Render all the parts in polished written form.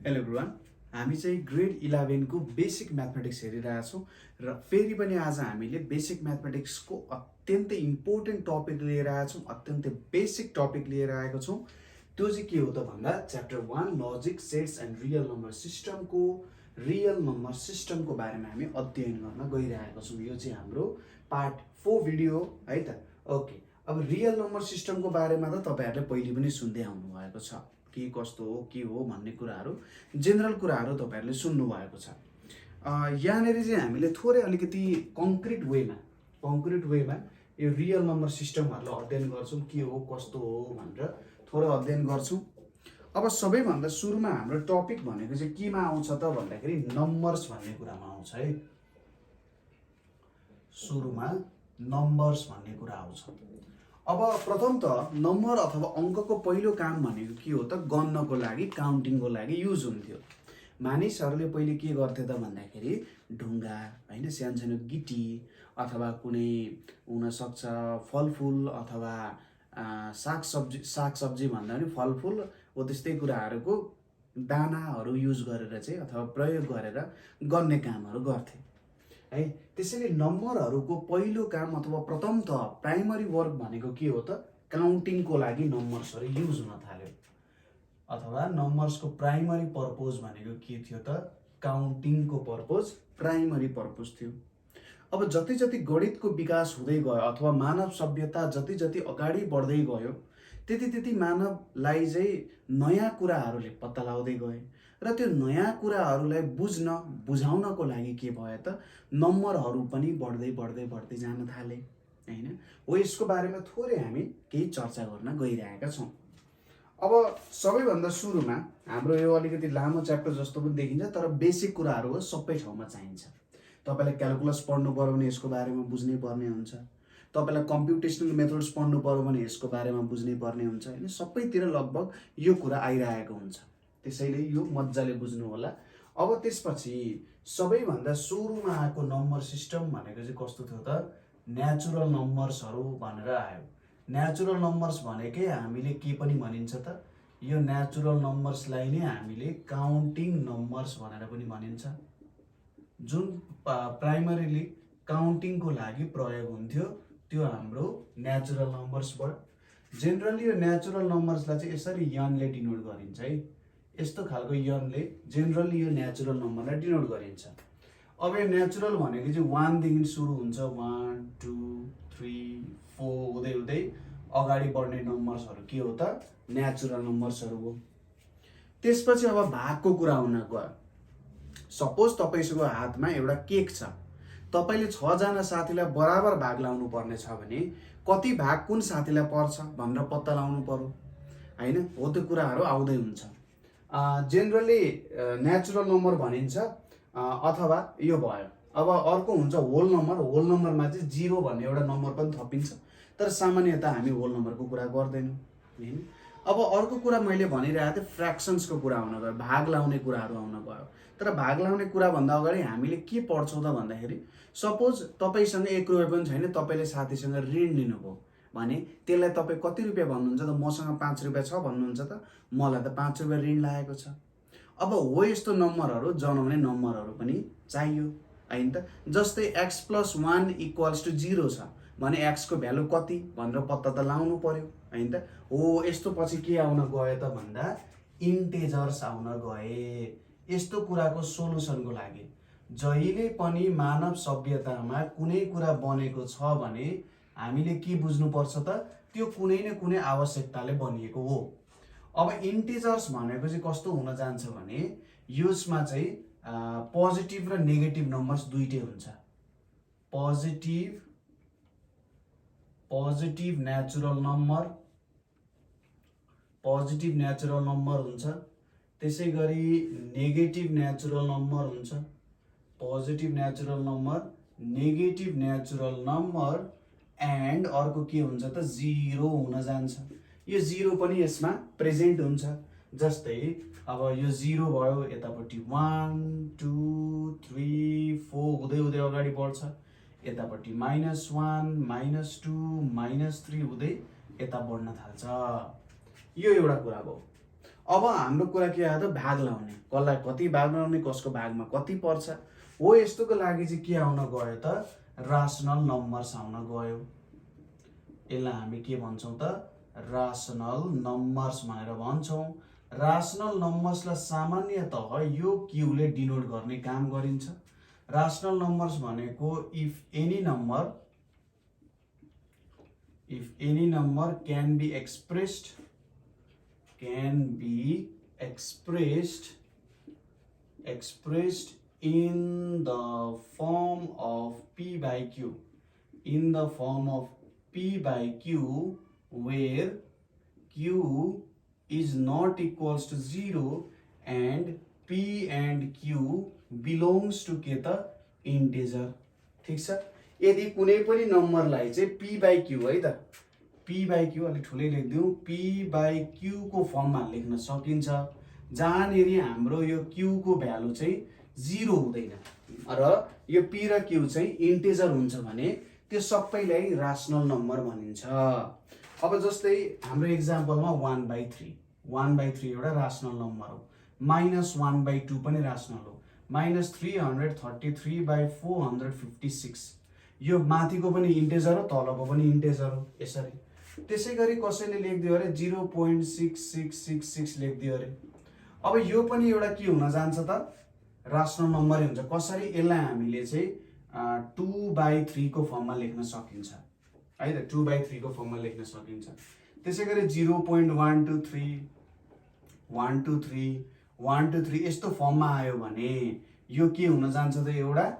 Hello everyone, हामी चाहिँ grade 11 को बेसिक म्याथमेटिक्स हेरिरहेका छौँ र फेरि पनि आज हामीले बेसिक म्याथमेटिक्सको अत्यन्तै इम्पोर्टेन्ट टपिक लिएर आएका छौँ, अत्यन्तै बेसिक टपिक लिएर आएको छौँ। त्यो चाहिँ के हो त भन्दा chapter 1 logic sets and real number सिस्टमको बारेमा हामी अध्ययन गर्न गइरहेको छौँ। यो चाहिँ हाम्रो पार्ट 4 भिडियो हो है त। ओके, अब रियल नम्बर सिस्टमको बारेमा त तपाईहरुले पहिले पनि सुन्दै आउनु भएको छ, के कस्तो हो के हो भन्ने कुराहरू जेनरल कुराहरू तपाईहरुले सुन्नु भएको छ। यहाँनेर चाहिँ हामीले थोरै अलिकति कङ्क्रिट वेमा यो रियल नम्बर सिस्टमहरुलाई अध्ययन गर्छौं, के हो कस्तो हो भनेर थोरै अध्ययन गर्छौं। अब सबैभन्दा सुरुमा हाम्रो टपिक भनेको चाहिँ केमा आउँछ त भन्दाखेरि नम्बर्स भन्ने कुरामा आउँछ है। सुरुमा नम्बर्स भन्ने कुरा आउँछ। अब प्रथम त नम्बर अथवा अङ्कको पहिलो काम भनेको के हो त गन्नको लागि, काउन्टिङको लागि युज हुन्थ्यो। मानिसहरूले पहिले के गर्थे त भन्दाखेरि ढुङ्गा हैन, सानसानो गिटी अथवा कुनै हुन सक्छ फलफुल अथवा सागसब्जी भन्दा पनि फलफुल हो त्यस्तै कुराहरूको दानाहरू युज गरेर चाहिँ अथवा प्रयोग गरेर गर्ने कामहरू गर्थे है। त्यसैले नम्बरहरूको पहिलो काम अथवा प्रथम त प्राइमरी वर्क भनेको के हो त काउन्टिङको लागि नम्बर्सहरू युज हुन थाल्यो, अथवा नम्बर्सको प्राइमरी पर्पज भनेको के थियो त काउन्टिङको पर्पज प्राइमरी पर्पज थियो। अब जति जति गणितको विकास हुँदै गयो अथवा मानव सभ्यता जति जति अगाडि बढ्दै गयो त्यति त्यति मानवलाई चाहिँ नयाँ कुराहरूले पत्ता लगाउँदै गए र त्यो नयाँ कुराहरूलाई बुझाउनको लागि के भयो त नम्बरहरू पनि बढ्दै जान थाले हैन। हो यसको बारेमा थोरै हामी केही चर्चा गर्न गइरहेका छौँ। अब सबैभन्दा सुरुमा हाम्रो यो अलिकति लामो च्याप्टर जस्तो पनि देखिन्छ, तर बेसिक कुराहरू हो, सबै ठाउँमा चाहिन्छ। तपाईलाई क्याल्कुलस पढ्नु पर्यो भने यसको बारेमा बुझ्नै पर्ने हुन्छ, तपाईलाई कम्प्युटेसनल मेथड्स पढ्नु पर्यो भने यसको बारेमा बुझ्नै पर्ने हुन्छ हैन। सबैतिर लगभग यो कुरा आइरहेको हुन्छ, त्यसैले यो मज्जाले बुझ्नु होला। अब त्यसपछि सबैभन्दा सुरुमा आएको नम्बर सिस्टम भनेको चाहिँ कस्तो थियो त नेचुरल नम्बर्सहरू भनेर आयो। नेचुरल नम्बर्स भनेकै हामीले के पनि भनिन्छ त यो नेचुरल नम्बर्सलाई नै हामीले काउन्टिङ नम्बर्स भनेर पनि भनिन्छ, जुन प्राइमरीली काउन्टिङको लागि प्रयोग हुन्थ्यो त्यो हाम्रो नेचुरल नम्बर्स भयो। जेनरली यो नेचुरल नम्बर्सलाई चाहिँ यसरी यनले डिनोट गरिन्छ है, यस्तो खालको यनले जेनरली यो नेचुरल नम्बरलाई डिनोट गरिन्छ। अब यो नेचुरल भनेको चाहिँ 1 देखि सुरु हुन्छ, 1 2 3 4 हुँदै हुँदै अगाडि बढ्ने नम्बर्सहरू के हो त नेचुरल नम्बर्सहरू हो। त्यसपछि अब भागको कुरा हुन गयो। सपोज तपाईसँग हातमा एउटा केक छ, तपाईले 6 जना साथीलाई बराबर भाग लाउनु पर्ने छ भने कति भाग कुन साथीलाई पर्छ भनेर पत्ता लगाउनु पर्यो हैन। हो त्यो कुराहरू आउँदै हुन्छ। जेनरली नेचुरल नम्बर भनिन्छ अथवा यो भयो। अब अर्को हुन्छ होल नम्बर। होल नम्बरमा चाहिँ 0 भन्ने एउटा नम्बर पनि थपिन्छ, तर सामान्यतः हामी होल नम्बरको कुरा गर्दैनौँ हैन। अब अर्को कुरा मैले भनिरहेको थिएँ फ्र्याक्सन्सको कुरा आउन गयो, भाग लाउने कुराहरू आउन गयो। तर भाग लाउने कुरा भन्दा अगाडि हामीले के पढ्छौँ त भन्दाखेरि सपोज तपाईसँग 1 रुपैयाँ पनि छैन, तपाईले साथीसँग ऋण लिनुभयो भने त्यसलाई तपाई कति रुपैयाँ भन्नुहुन्छ त मसँग 5 रुपैयाँ छ भन्नुहुन्छ त मलाई त 5 रुपैयाँ ऋण लागेको छ। अब हो यस्तो नम्बरहरू जनाउने नम्बरहरू पनि चाहियो हैन त। जस्तै x + 1 = 0 छ भने x को भ्यालु कति भनेर पत्ता त लाउनु पर्यो हैन त। हो यस्तो पछि के आउन गयो त भन्दा इन्टेजर्स आउन गए। यस्तो कुराको सोलुसनको लागि जहिले पनि मानव सभ्यतामा कुनै कुरा बनेको छ भने हामीले के बुझ्नुपर्छ त त्यो कुनै न कुनै आवश्यकताले बनिएको हो। अब इन्टेजर्स भनेको चाहिँ कस्तो हुन जान्छ भने यसमा चाहिँ पोजिटिभ र नेगेटिभ नम्बर्स दुईटै हुन्छ। पोजिटिभ नेचुरल नम्बर हुन्छ, त्यसै गरी नेगेटिभ नेचुरल नम्बर हुन्छ। Positive natural number, negative natural number and अर्को के हुन्छ त 0 हुन जान्छ। यो 0 पनि यसमा प्रेजेन्ट हुन्छ। जस्तै अब यो 0 भयो, यतापट्टि 1 2 3 4 हुँदै हुँदै अगाडि बढ्छ, यतापट्टि -1 -2 -3 हुँदै यता बढ्न थाल्छ। यो एउटा कुरा भयो। अब हाम्रो कुरा के आयो त भाग लाउने, कसलाई कति भाग लाउने, कसको भागमा कति पर्छ हो। यस्तोको लागि चाहिँ के आउन गयो त रासनल नम्बर्स आउन गयो। यसलाई हामी के भन्छौँ त रासनल नम्बर्स भनेर भन्छौँ। रासनल नम्बर्सलाई सामान्यतः यो क्यूले डिनोट गर्ने काम गरिन्छ। रासनल नम्बर्स भनेको if any number can be expressed in the form of p by q, where q is not equals to 0 and p and q belongs to के त integer। ठीक छ। यदि कुनै पनि नम्बरलाई चाहिँ p by q है त p by q अलि ठुलै लेख्दिउँ, p by q को फर्ममा लेख्न सकिन्छ, जहाँनेरि हाम्रो यो q को भ्यालु चाहिँ 0 हुँदैन र यो p र q चाहिँ इन्टिजर हुन्छ भने त्यो सबैलाई रासनल नम्बर भनिन्छ। अब जस्तै हाम्रो एक्जाम्पलमा 1/3 एउटा रासनल नम्बर हो, -1/2 पनि रासनल हो, -333/456 यो माथिको पनि इन्टिजर हो, तलको पनि इन्टिजर हो। यसरी त्यसै गरी कसैले लेखिदियो अरे 0.6666 लेखिदियो अरे, अब यो पनि एउटा के हुन जान्छ त रासनल नम्बरै हुन्छ। कसरी? यसलाई हामीले चाहिँ 2/3 को फर्ममा लेख्न सकिन्छ है त, 2/3 को फर्ममा लेख्न सकिन्छ। त्यसै गरी 0.123 यस्तो फर्ममा आयो भने यो के हुन जान्छ त एउटा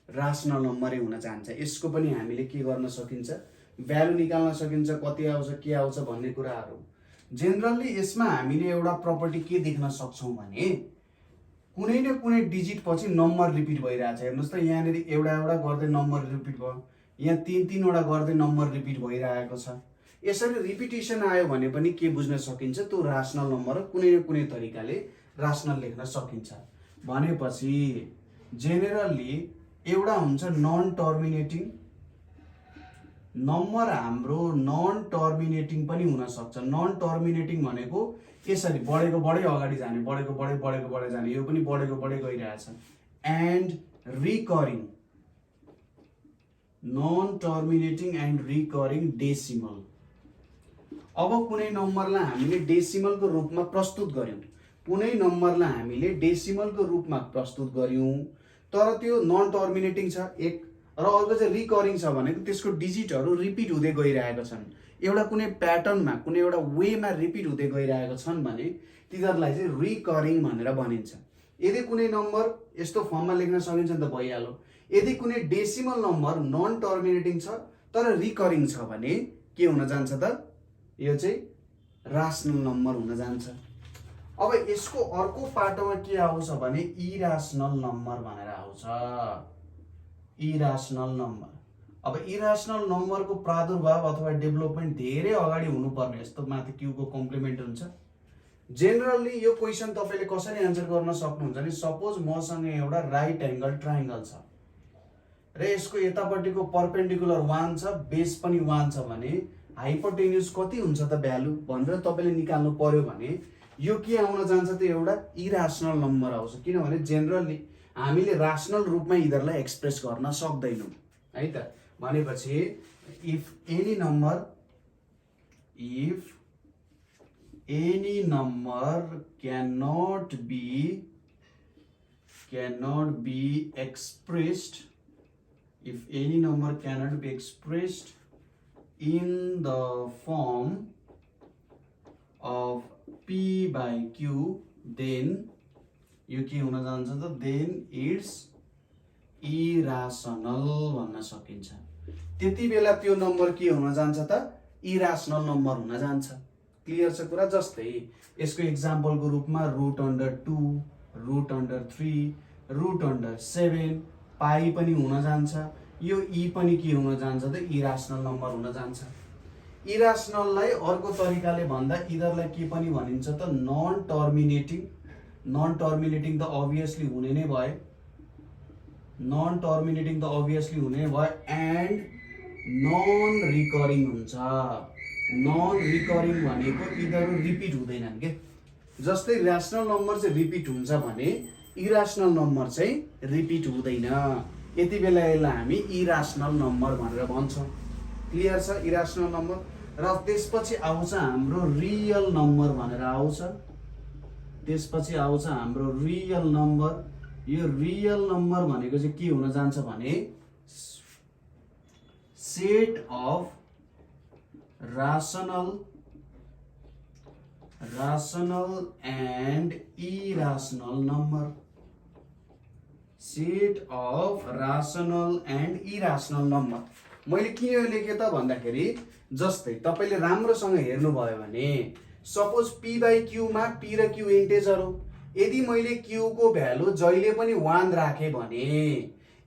रासनल नम्बरै हुन जान्छ। यसको पनि हामीले के गर्न सकिन्छ, भ्यालु निकाल्न सकिन्छ, कति आउँछ के आउँछ भन्ने कुराहरू। जेनरली यसमा हामीले एउटा प्रपर्टी के देख्न सक्छौँ भने कुनै न कुनै डिजिट पछि नम्बर रिपिट भइरहेछ। हेर्नुहोस् त यहाँनिर एउटा गर्दै नम्बर रिपिट भयो, यहाँ 3-3 गर्दै नम्बर रिपिट भइरहेको छ। यसरी रिपिटेसन आयो भने पनि के बुझ्न सकिन्छ, त्यो रासनल नम्बर कुनै न कुनै तरिकाले रासनल लेख्न सकिन्छ। भनेपछि जेनरली एउटा हुन्छ नन टर्मिनेटिङ नम्बर, हाम्रो नन टर्मिनेटिङ पनि हुन सक्छ। नन टर्मिनेटिङ भनेको यसरी बढेको बढै अगाडि जाने, बढेको बढै जाने, यो पनि बढेको बढै गइरहेछ। And recurring, non terminating and recurring decimal. अब कुनै नम्बरलाई हामीले डेसिमलको रूपमा प्रस्तुत गर्यौं, तर त्यो नन टर्मिनेटिङ छ एक, र अर्को चाहिँ रिकरिङ छ भनेको त्यसको डिजिटहरू रिपिट हुँदै गइरहेका छन्, एउटा कुनै प्याटर्नमा कुनै एउटा वेमा रिपिट हुँदै गइरहेका छन् भने तिनीहरूलाई चाहिँ रिकरिङ भनेर भनिन्छ। यदि कुनै नम्बर यस्तो फर्ममा लेख्न सकिन्छ नि त भइहाल्यो। यदि कुनै डेसिमल नम्बर नन टर्मिनेटिङ छ तर रिकरिङ छ भने के हुन जान्छ त यो चाहिँ रासनल नम्बर हुन जान्छ। अब यसको अर्को पाटोमा के आउँछ भने इरासनल नम्बर भनेर आउँछ। इरासनल नम्बर, अब इरासनल नम्बरको प्रादुर्भाव अथवा डेभलपमेन्ट धेरै अगाडि हुनुपर्ने, यस्तो माथि क्यूको कम्प्लिमेन्ट हुन्छ। जेनरली यो क्वेसन तपाईले कसरी आन्सर गर्न सक्नुहुन्छ भने सपोज मसँग एउटा राइट एंगल ट्रायंगल छ र यसको यतापट्टिको परपेन्डिकुलर 1 छ, बेस पनि 1 छ भने हाइपोटेन्युज कति हुन्छ त भ्यालु भनेर तपाईले निकाल्नु पर्यो भने यो के आउन जान्छ त एउटा इरासनल नम्बर आउँछ। किनभने जेनरली हामीले रासनल रूपमा यिनीहरुलाई एक्सप्रेस गर्न सक्दैनौं है त। भनेपछि if any number cannot be expressed, if any number cannot be expressed in the form of p by q, then यो के हुन जान्छ त then it's irrational भन्न सकिन्छ। त्यति बेला त्यो नम्बर के हुन जान्छ त इरासनल नम्बर हुन जान्छ। क्लियर छ कुरा? जस्तै यसको एक्जाम्पलको रूपमा √2, √3, √7 पाई पनि हुन जान्छ। यो ई पनि के हुन जान्छ त इरासनल नम्बर हुन जान्छ। इरासनललाई अर्को तरिकाले भन्दा यिनीहरुलाई के पनि भनिन्छ त नन टर्मिनेटिङ। नन टर्मिनेटिङ त अभियसली हुने नै भयो, एन्ड नन रिकरिङ हुन्छ। नन रिकरिङ भनेको यिनीहरु रिपिट हुँदैनन् के, जस्तै ऱ्यासनल नम्बर चाहिँ रिपिट हुन्छ भने इरासनल नम्बर चाहिँ रिपिट हुँदैन। यति बेला यसलाई हामी इरासनल नम्बर भनेर भन्छौँ। क्लियर छ? इरासनल नम्बर। र त्यसपछि आउँछ हाम्रो रियल नम्बर भनेर आउँछ। त्यसपछि आउँछ हाम्रो रियल नम्बर। यो रियल नम्बर भनेको चाहिँ के हुन जान्छ भने set of rational and irrational number। Set of rational and irrational number। मैले किन लेखेँ त भन्दाखेरि जस्तै तपाईले राम्रोसँग हेर्नुभयो भने सपोज p बाई q मा p र q इन्टेजर हो। यदि मैले q को भ्यालु जहिले पनि 1 राखे भने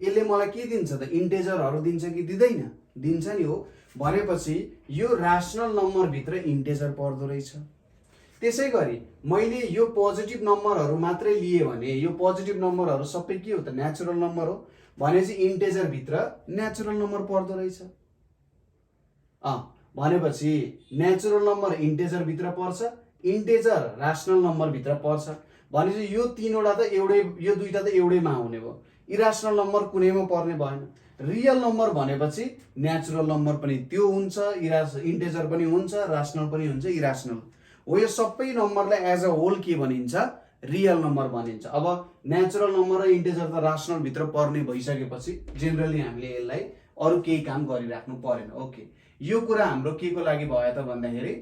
यसले मलाई के दिन्छ त? इन्टेजरहरू दिन्छ कि दिँदैन? दिन्छ नि हो। भनेपछि यो ऱ्यासनल नम्बर भित्र इन्टेजर पर्दो रहेछ। त्यसै गरी मैले यो पोजिटिभ नम्बरहरू मात्रै लिए भने यो पोजिटिभ नम्बरहरू सबै के हो त? नेचुरल नम्बर हो। भनेपछि इन्टेजर भित्र नेचुरल नम्बर पर्दो रहेछ। भनेपछि नेचुरल नम्बर इन्टेजर भित्र पर्छ, इन्टेजर ऱ्यासनल नम्बर भित्र पर्छ। भनेपछि यो तीनवटा त एउटै, यो दुईटा त एउटैमा हुने भयो। इरासनल नम्बर कुनैमा पर्ने भएन। रियल नम्बर भनेपछि नेचुरल नम्बर पनि त्यो हुन्छ, इन्टेजर पनि हुन्छ, ऱ्यासनल पनि हुन्छ, इरासनल हो। यो सबै नम्बरलाई एज अ होल के भनिन्छ? रियल नम्बर भनिन्छ। अब नेचुरल नम्बर र इन्टेजर त ऱ्यासनल भित्र पर्ने भइसकेपछि जेनरली हामीले यसलाई अरू केही काम गरिराख्नु परेन। ओके, यो कुरा हाम्रो के को लागि भयो त भन्दाखेरि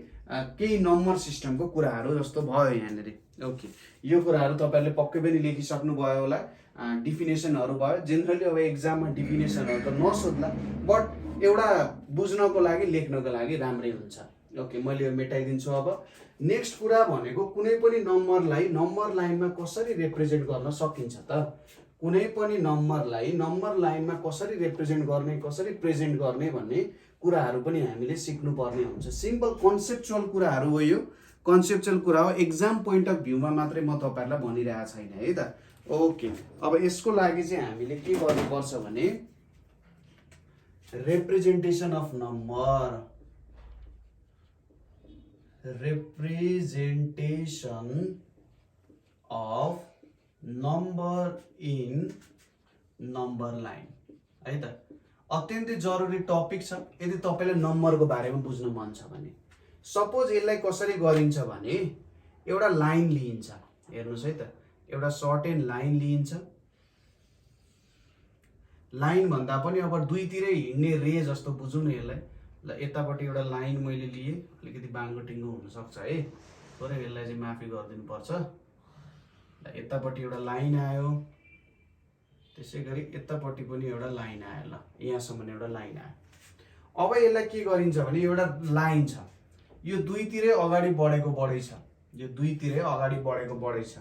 केही नम्बर सिस्टमको कुराहरू जस्तो भयो यहाँनिर। ओके, यो कुराहरू तपाईहरुले पक्कै पनि लेखिसक्नु भयो होला। डिफिनेसनहरू भयो। जेनरली अब एक्जाममा डिफिनेसनहरू त नसोध्ला, बट एउटा बुझ्नको लागि लेख्नको लागि राम्रै हुन्छ। ओके, मैले यो मेटाइदिन्छु। अब नेक्स्ट कुरा भनेको कुनै पनि नम्बरलाई नम्बर लाइनमा कसरी रिप्रेजेन्ट गर्न सकिन्छ त? कुनै पनि नम्बरलाई नम्बर लाइनमा कसरी रिप्रेजेन्ट गर्ने, कसरी प्रेजेन्ट गर्ने भन्ने कुराहरू पनि हामीले सिक्नुपर्ने हुन्छ। सिम्पल कन्सेप्चुअल कुराहरू हो। यो कन्सेप्चुअल कुरा हो। एक्जाम पोइन्ट अफ भ्यूमा मात्रै म तपाईहरुलाई भनिरहेको छैन है त। ओके, अब यसको लागि चाहिँ हामीले के गर्नुपर्छ भने representation of number, representation of number in number line है त। अत्यन्तै जरुरी टपिक छ यदि तपाईलाई नम्बरको बारेमा बुझ्न मन छ भने। सपोज यसलाई कसरी गरिन्छ भने एउटा लाइन लिइन्छ। हेर्नुस् है त, एउटा सर्ट एन्ड लाइन लिइन्छ। लाइन भन्दा पनि अब दुईतिरै हिँड्ने रे जस्तो बुझौँ न यसलाई। ल, यतापट्टि एउटा लाइन मैले लिए, अलिकति बाङ्गो टिङ्गो हुन सक्छ है, थोरै यसलाई चाहिँ माफी गरिदिनु पर्छ। ल, यतापट्टि एउटा लाइन आयो, त्यसै गरी यतापट्टि पनि एउटा लाइन आयो। ल, यहाँसम्म एउटा लाइन आयो। अब यसलाई के गरिन्छ भने एउटा लाइन छ, यो दुईतिरै अगाडि बढेको बढै छ, यो दुईतिरै अगाडि बढेको बढै छ।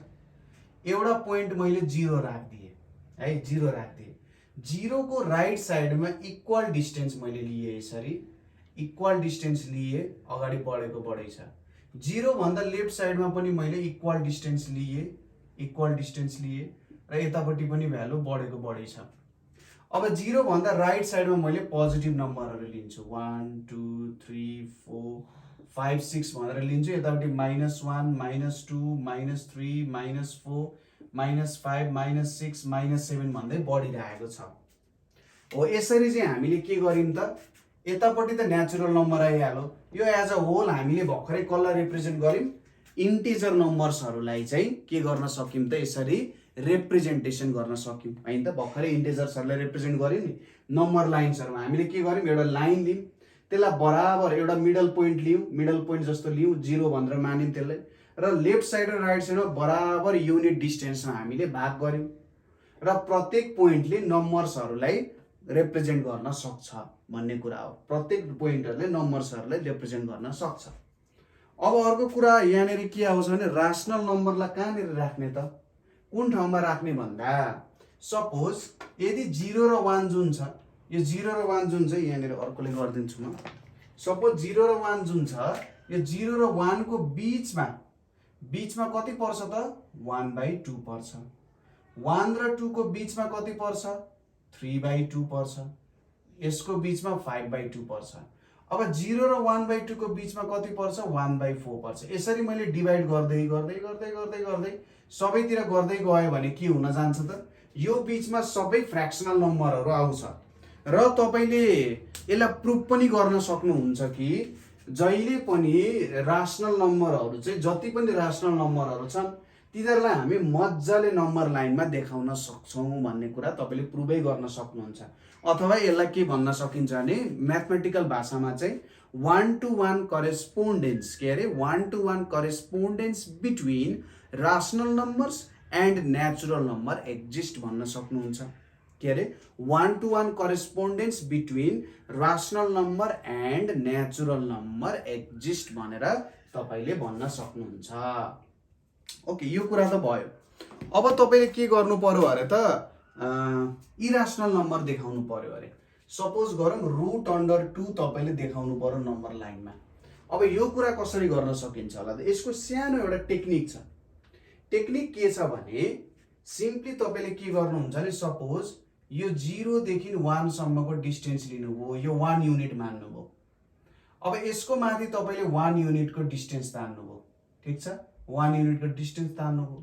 एउटा पोइन्ट मैले 0 राखिदिएँ है, 0 राखिदिएँ। 0 को राइट साइडमा इक्वल डिस्टेन्स मैले लिए, यसरी इक्वल डिस्टेन्स लिए, अगाडि बढेको बढै छ। 0 भन्दा लेफ्ट साइडमा पनि मैले इक्वल डिस्टेन्स लिए, इक्वल डिस्टेन्स लिए, र यतापट्टि पनि भ्यालु बढेको बढै छ। अब 0 भन्दा राइट साइडमा मैले पोजिटिभ नम्बरहरू लिन्छु, 1 2 3 4 5 6 भनेर लिन्छु। यतापट्टि -1 -2 -3 -4 -5 -6 -7 भन्दै बढिरहेको छ हो। यसरी चाहिँ हामीले के गर्यौं त, यतापट्टि त नेचुरल नम्बर आइहाल्यो। यो एज अ होल हामीले भर्खरै कसलाई रिप्रेजेन्ट गर्यौं? इन्टिजर नम्बर्सहरूलाई चाहिँ के गर्न सक्यौं त? यसरी रिप्रेजेन्टेसन गर्न सक्यौं हैन त। भर्खरै इन्टिजर्सहरूलाई रिप्रेजेन्ट गर्यौं नि नम्बर लाइन्सहरुमा। हामीले के गर्यौं? एउटा लाइन लियौं, त्यसलाई बराबर एउटा मिडल पोइन्ट लियौं, मिडल पोइन्ट जस्तो लियौं, 0 भनेर मान्यौं त्यसलाई, र लेफ्ट साइड र राइट साइडमा बराबर युनिट डिस्टेन्समा हामीले भाग गर्यौं, र प्रत्येक पोइन्टले नम्बर्सहरूलाई रिप्रेजेन्ट गर्न सक्छ भन्ने कुरा हो। प्रत्येक पोइन्टहरुले नम्बर्सहरूलाई रिप्रेजेन्ट गर्न सक्छ। अब अर्को कुरा यहाँनिर के आउँछ भने ऱ्यासनल नम्बरलाई कहाँनिर राख्ने त? कुन ठाउँमा राख्ने भन्दा सपोज यदि 0 र 1 जुन छ, यो 0 र 1 जुन चाहिँ यहाँनिर अर्कोले गरिदिन्छु म। सपोज 0 र 1 जुन छ, यो 0 र 1 को बीचमा कति पर्छ त? 1/2 पर्छ। 1 र 2 को बीचमा कति पर्छ? 3/2 पर्छ। यसको बीचमा 5/2 पर्छ। अब 0 र 1/2 को बिचमा कति पर्छ 1/4 पर्छ। यसरी मैले डिभाइड गर्दै गर्दै गर्दै गर्दै गर्दै सबैतिर गर्दै गयो भने के हुन जान्छ त यो बिचमा सबै फ्र्याक्सनल नम्बरहरू आउँछ र तपाईले यसलाई प्रुफ पनि गर्न सक्नुहुन्छ कि जहिले पनि राशनल नम्बरहरू चाहिँ जति पनि राशनल नम्बरहरू छन् तिनीहरूलाई हामी मजाले नम्बर लाइनमा देखाउन सक्छौं भन्ने कुरा तपाईले प्रुभै गर्न सक्नुहुन्छ। अथवा यसलाई के भन्न सकिन्छ भने म्याथमेटिकल भाषामा चाहिँ 1-to-1 करेस्पोन्डेन्स के अरे 1-to-1 correspondence between rational numbers and natural number exist भन्न सक्नुहुन्छ। के अरे 1-to-1 correspondence between rational number and natural number exist भनेर तपाईले भन्न सक्नुहुन्छ। ओके, यो कुरा त भयो। अब तपाईले के गर्नु पर्यो अरे त इराशनल नम्बर देखाउनु पर्यो अरे। सपोज गरौँ √2 तपाईले देखाउनु पर्यो नम्बर लाइनमा। अब यो कुरा कसरी गर्न सकिन्छ होला त यसको सानो एउटा टेक्निक छ। टेक्निक के छ भने सिम्पली तपाईले के गर्नुहुन्छ भने सपोज यो 0 देखि 1 सम्मको डिस्टेन्स लिनुभयो, यो 1 युनिट मान्नुभयो। अब यसको माथि तपाईले 1 युनिटको डिस्टेन्स तान्नुभयो, ठीक छ, 1 युनिटको डिस्टेन्स तान्नुभयो।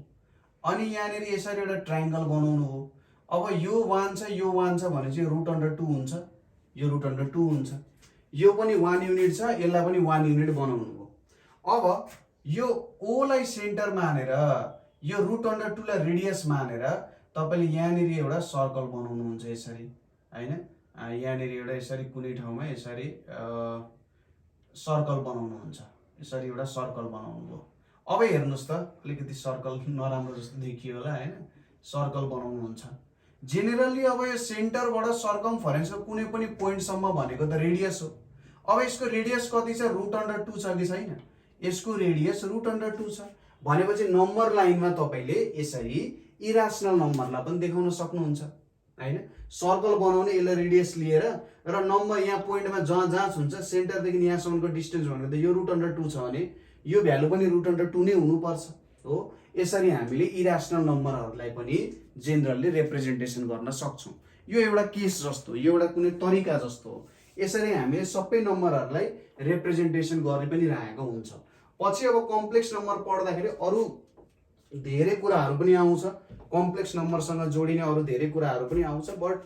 अनि यहाँनिर यसरी एउटा ट्रायंगल बनाउनु हो। अब यो 1 छ यो 1 छ भने चाहिँ √2 हुन्छ, यो √2 हुन्छ। यो पनि 1 युनिट छ, यसलाई पनि 1 युनिट बनाउनु हो। अब यो O लाई सेन्टर मानेर यो √2 लाई रेडियस मानेर तपाईले यहाँनिर एउटा सर्कल बनाउनु हुन्छ यसरी, हैन? यहाँनिर एउटा यसरी कुनै ठाउँमा यसरी सर्कल बनाउनु हुन्छ, यसरी एउटा सर्कल बनाउनु हो। अब हेर्नुस् त अलिकति सर्कल नराम्रो जस्तो देखियो होला, हैन? सर्कल बनाउनु हुन्छ। जेनरली अब यो सेन्टरबाट सर्कमफरेन्सको कुनै पनि पोइन्ट सम्म भनेको त रेडियस हो। अब यसको रेडियस कति छ √2 छ कि छैन? यसको रेडियस √2 छ भनेपछि नम्बर लाइनमा तपाईले यसरी इराशनल नम्बरलाई पनि देखाउन सक्नुहुन्छ, हैन? सर्कल बनाउने यसले रेडियस लिएर र नम्बर यहाँ पोइन्टमा जहाँ जहाँ हुन्छ सेन्टरदेखि यहाँसम्मको डिस्टेन्स भनेको त यो √2 छ भने यो भ्यालु पनि √2 नै हुनुपर्छ हो। यसरी हामीले इराशनल नम्बरहरूलाई पनि जेनरली रिप्रेजेन्टेसन गर्न सक्छौं। यो एउटा केस जस्तो, यो एउटा कुनै तरिका जस्तो हो। यसरी हामीले सबै नम्बरहरूलाई रिप्रेजेन्टेसन गरि पनि राखेको हुन्छ। पछि अब कम्प्लेक्स नम्बर पढ्दाखेरि अरु धेरै कुराहरू पनि आउँछ, कम्प्लेक्स नम्बरसँग जोडिने अरु धेरै कुराहरू पनि आउँछ, बट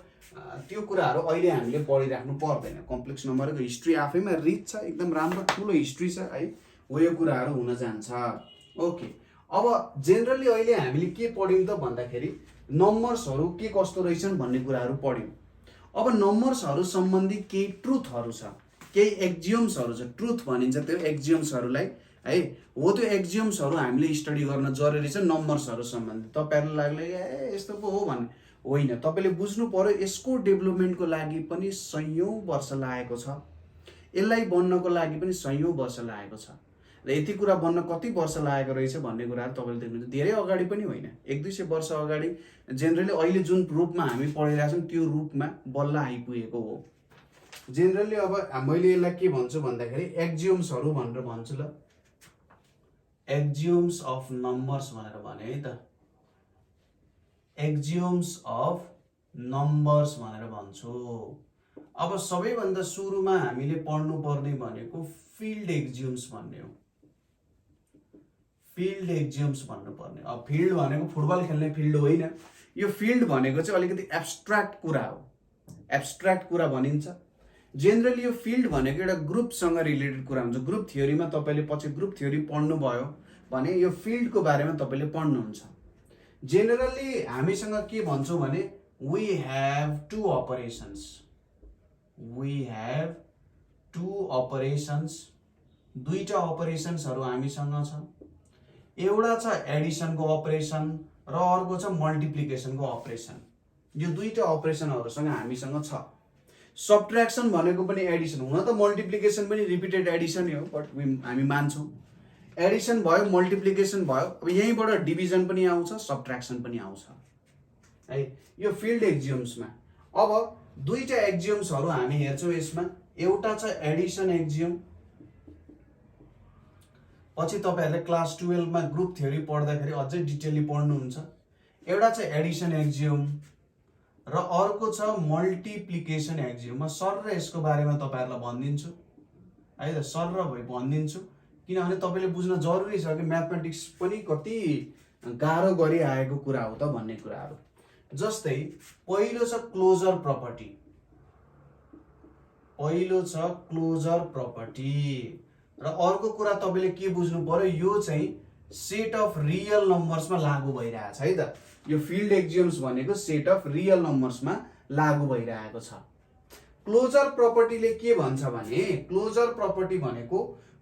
त्यो कुराहरू अहिले हामीले पढिराख्नु पर्दैन। कम्प्लेक्स नम्बरको हिस्ट्री आफैमा रिच छ, एकदम राम्रो ठुलो हिस्ट्री छ है, हो यो कुराहरू हुन जान्छ। ओके, अब जेनरली अहिले हामीले के पढ्यौं त भन्दाखेरि नम्बर्सहरू के कस्तो रहेछन् भन्ने कुराहरू पढ्यौं। अब नम्बर्सहरू सम्बन्धी केही ट्रुथहरू छ, केही एक्जियम्सहरू छ। ट्रुथ भनिन्छ त्यो एक्जियम्सहरूलाई है, हो त्यो एक्जियम्सहरू हामीले स्टडी गर्न जरुरी छ नम्बर्सहरू सम्बन्धी। तपाईहरुलाई लाग्ला ए यस्तो पो हो भन्ने होइन, तपाईले बुझ्नु पर्यो यसको डेभलपमेन्टको लागि पनि सयौं वर्ष लागेको छ, यसलाई बन्नको लागि पनि सयौं वर्ष लागेको छ। र यति कुरा बन्न कति वर्ष लागेको रहेछ भन्ने कुराहरु तपाईले देख्नुहुन्छ। धेरै अगाडि पनि होइन, 100-200 वर्ष अगाडि जेनरली अहिले जुन रूपमा हामी पढिरहेका छौं त्यो रूपमा बल्ल आइपुगेको हो। जेनरली अब मैले यसलाई के भन्छु भन्दाखेरि एक्जियम्सहरू भनेर भन्छु ल, एक्जियम्स अफ नम्बर्स भनेर भने है त, एक्जियम्स अफ नम्बर्स भनेर भन्छु। अब सबैभन्दा सुरुमा हामीले पढ्नु पर्ने भनेको फिल्ड एक्जियम्स भन्ने हो। फिल्ड एक्जियम्स भन्नुपर्ने। अब फिल्ड भनेको फुटबल खेल्ने फिल्ड होइन, यो फिल्ड भनेको चाहिँ अलिकति एब्स्ट्र्याक्ट कुरा हो, एब्स्ट्र्याक्ट कुरा भनिन्छ। जेनरली यो फिल्ड भनेको एउटा ग्रुपसँग रिलेटेड कुरा हुन्छ। ग्रुप थ्योरीमा तपाईले पछि ग्रुप थ्योरी पढ्नु भयो भने यो फिल्डको बारेमा तपाईले पढ्नुहुन्छ। जेनरली हामीसँग के भन्छौं भने we have two operations, we have two operations, दुईटा अपरेशन्सहरु हामीसँग छ। एउटा छ एडिसनको अपरेसन र अर्को छ मल्टिप्लिकेसनको अपरेसन। यो दुईटा अपरेसनहरुसँग हामीसँग छ। सबट्र्याक्सन भनेको पनि एडिसन, हुन त मल्टिप्लिकेसन पनि रिपिटेड एडिसन हो, बट हामी मान्छौं एडिसन भयो मल्टिप्लिकेसन भयो। अब यहीबाट डिभिजन पनि आउँछ, सबट्र्याक्सन पनि आउँछ है यो फिल्ड एक्जियम्समा। अब दुईटा एक्जियम्सहरु हामी हेर्छौं यसमा। एउटा छ एडिसन एक्जियम, पछि तपाईहरुले क्लास 12 मा ग्रुप थ्योरी पढ्दाखेरि अझै डिटेलली पढ्नुहुन्छ। एउटा छ एडिसन एक्जियम र अर्को छ मल्टिप्लिकेसन एक्जियम। म सर र यसको बारेमा तपाईहरुलाई भनिदिन्छु। है त सर भइ भनिदिन्छु, किनभने तपाईँले बुझ्न जरुरी छ कि म्याथमेटिक्स पनि कति गाह्रो गरी आएको कुरा हो त भन्ने कुराहरू। जस्तै पहिलो छ क्लोजर प्रपर्टी, पहिलो छ क्लोजर प्रपर्टी र अर्को कुरा तपाईँले के बुझ्नु पर्यो, यो चाहिँ सेट अफ रियल नम्बर्समा लागू भइरहेछ है त। यो फिल्ड एक्जियम्स भनेको सेट अफ रियल नम्बर्समा लागू भइरहेको छ। क्लोजर प्रपर्टीले के भन्छ भने, क्लोजर प्रपर्टी भनेको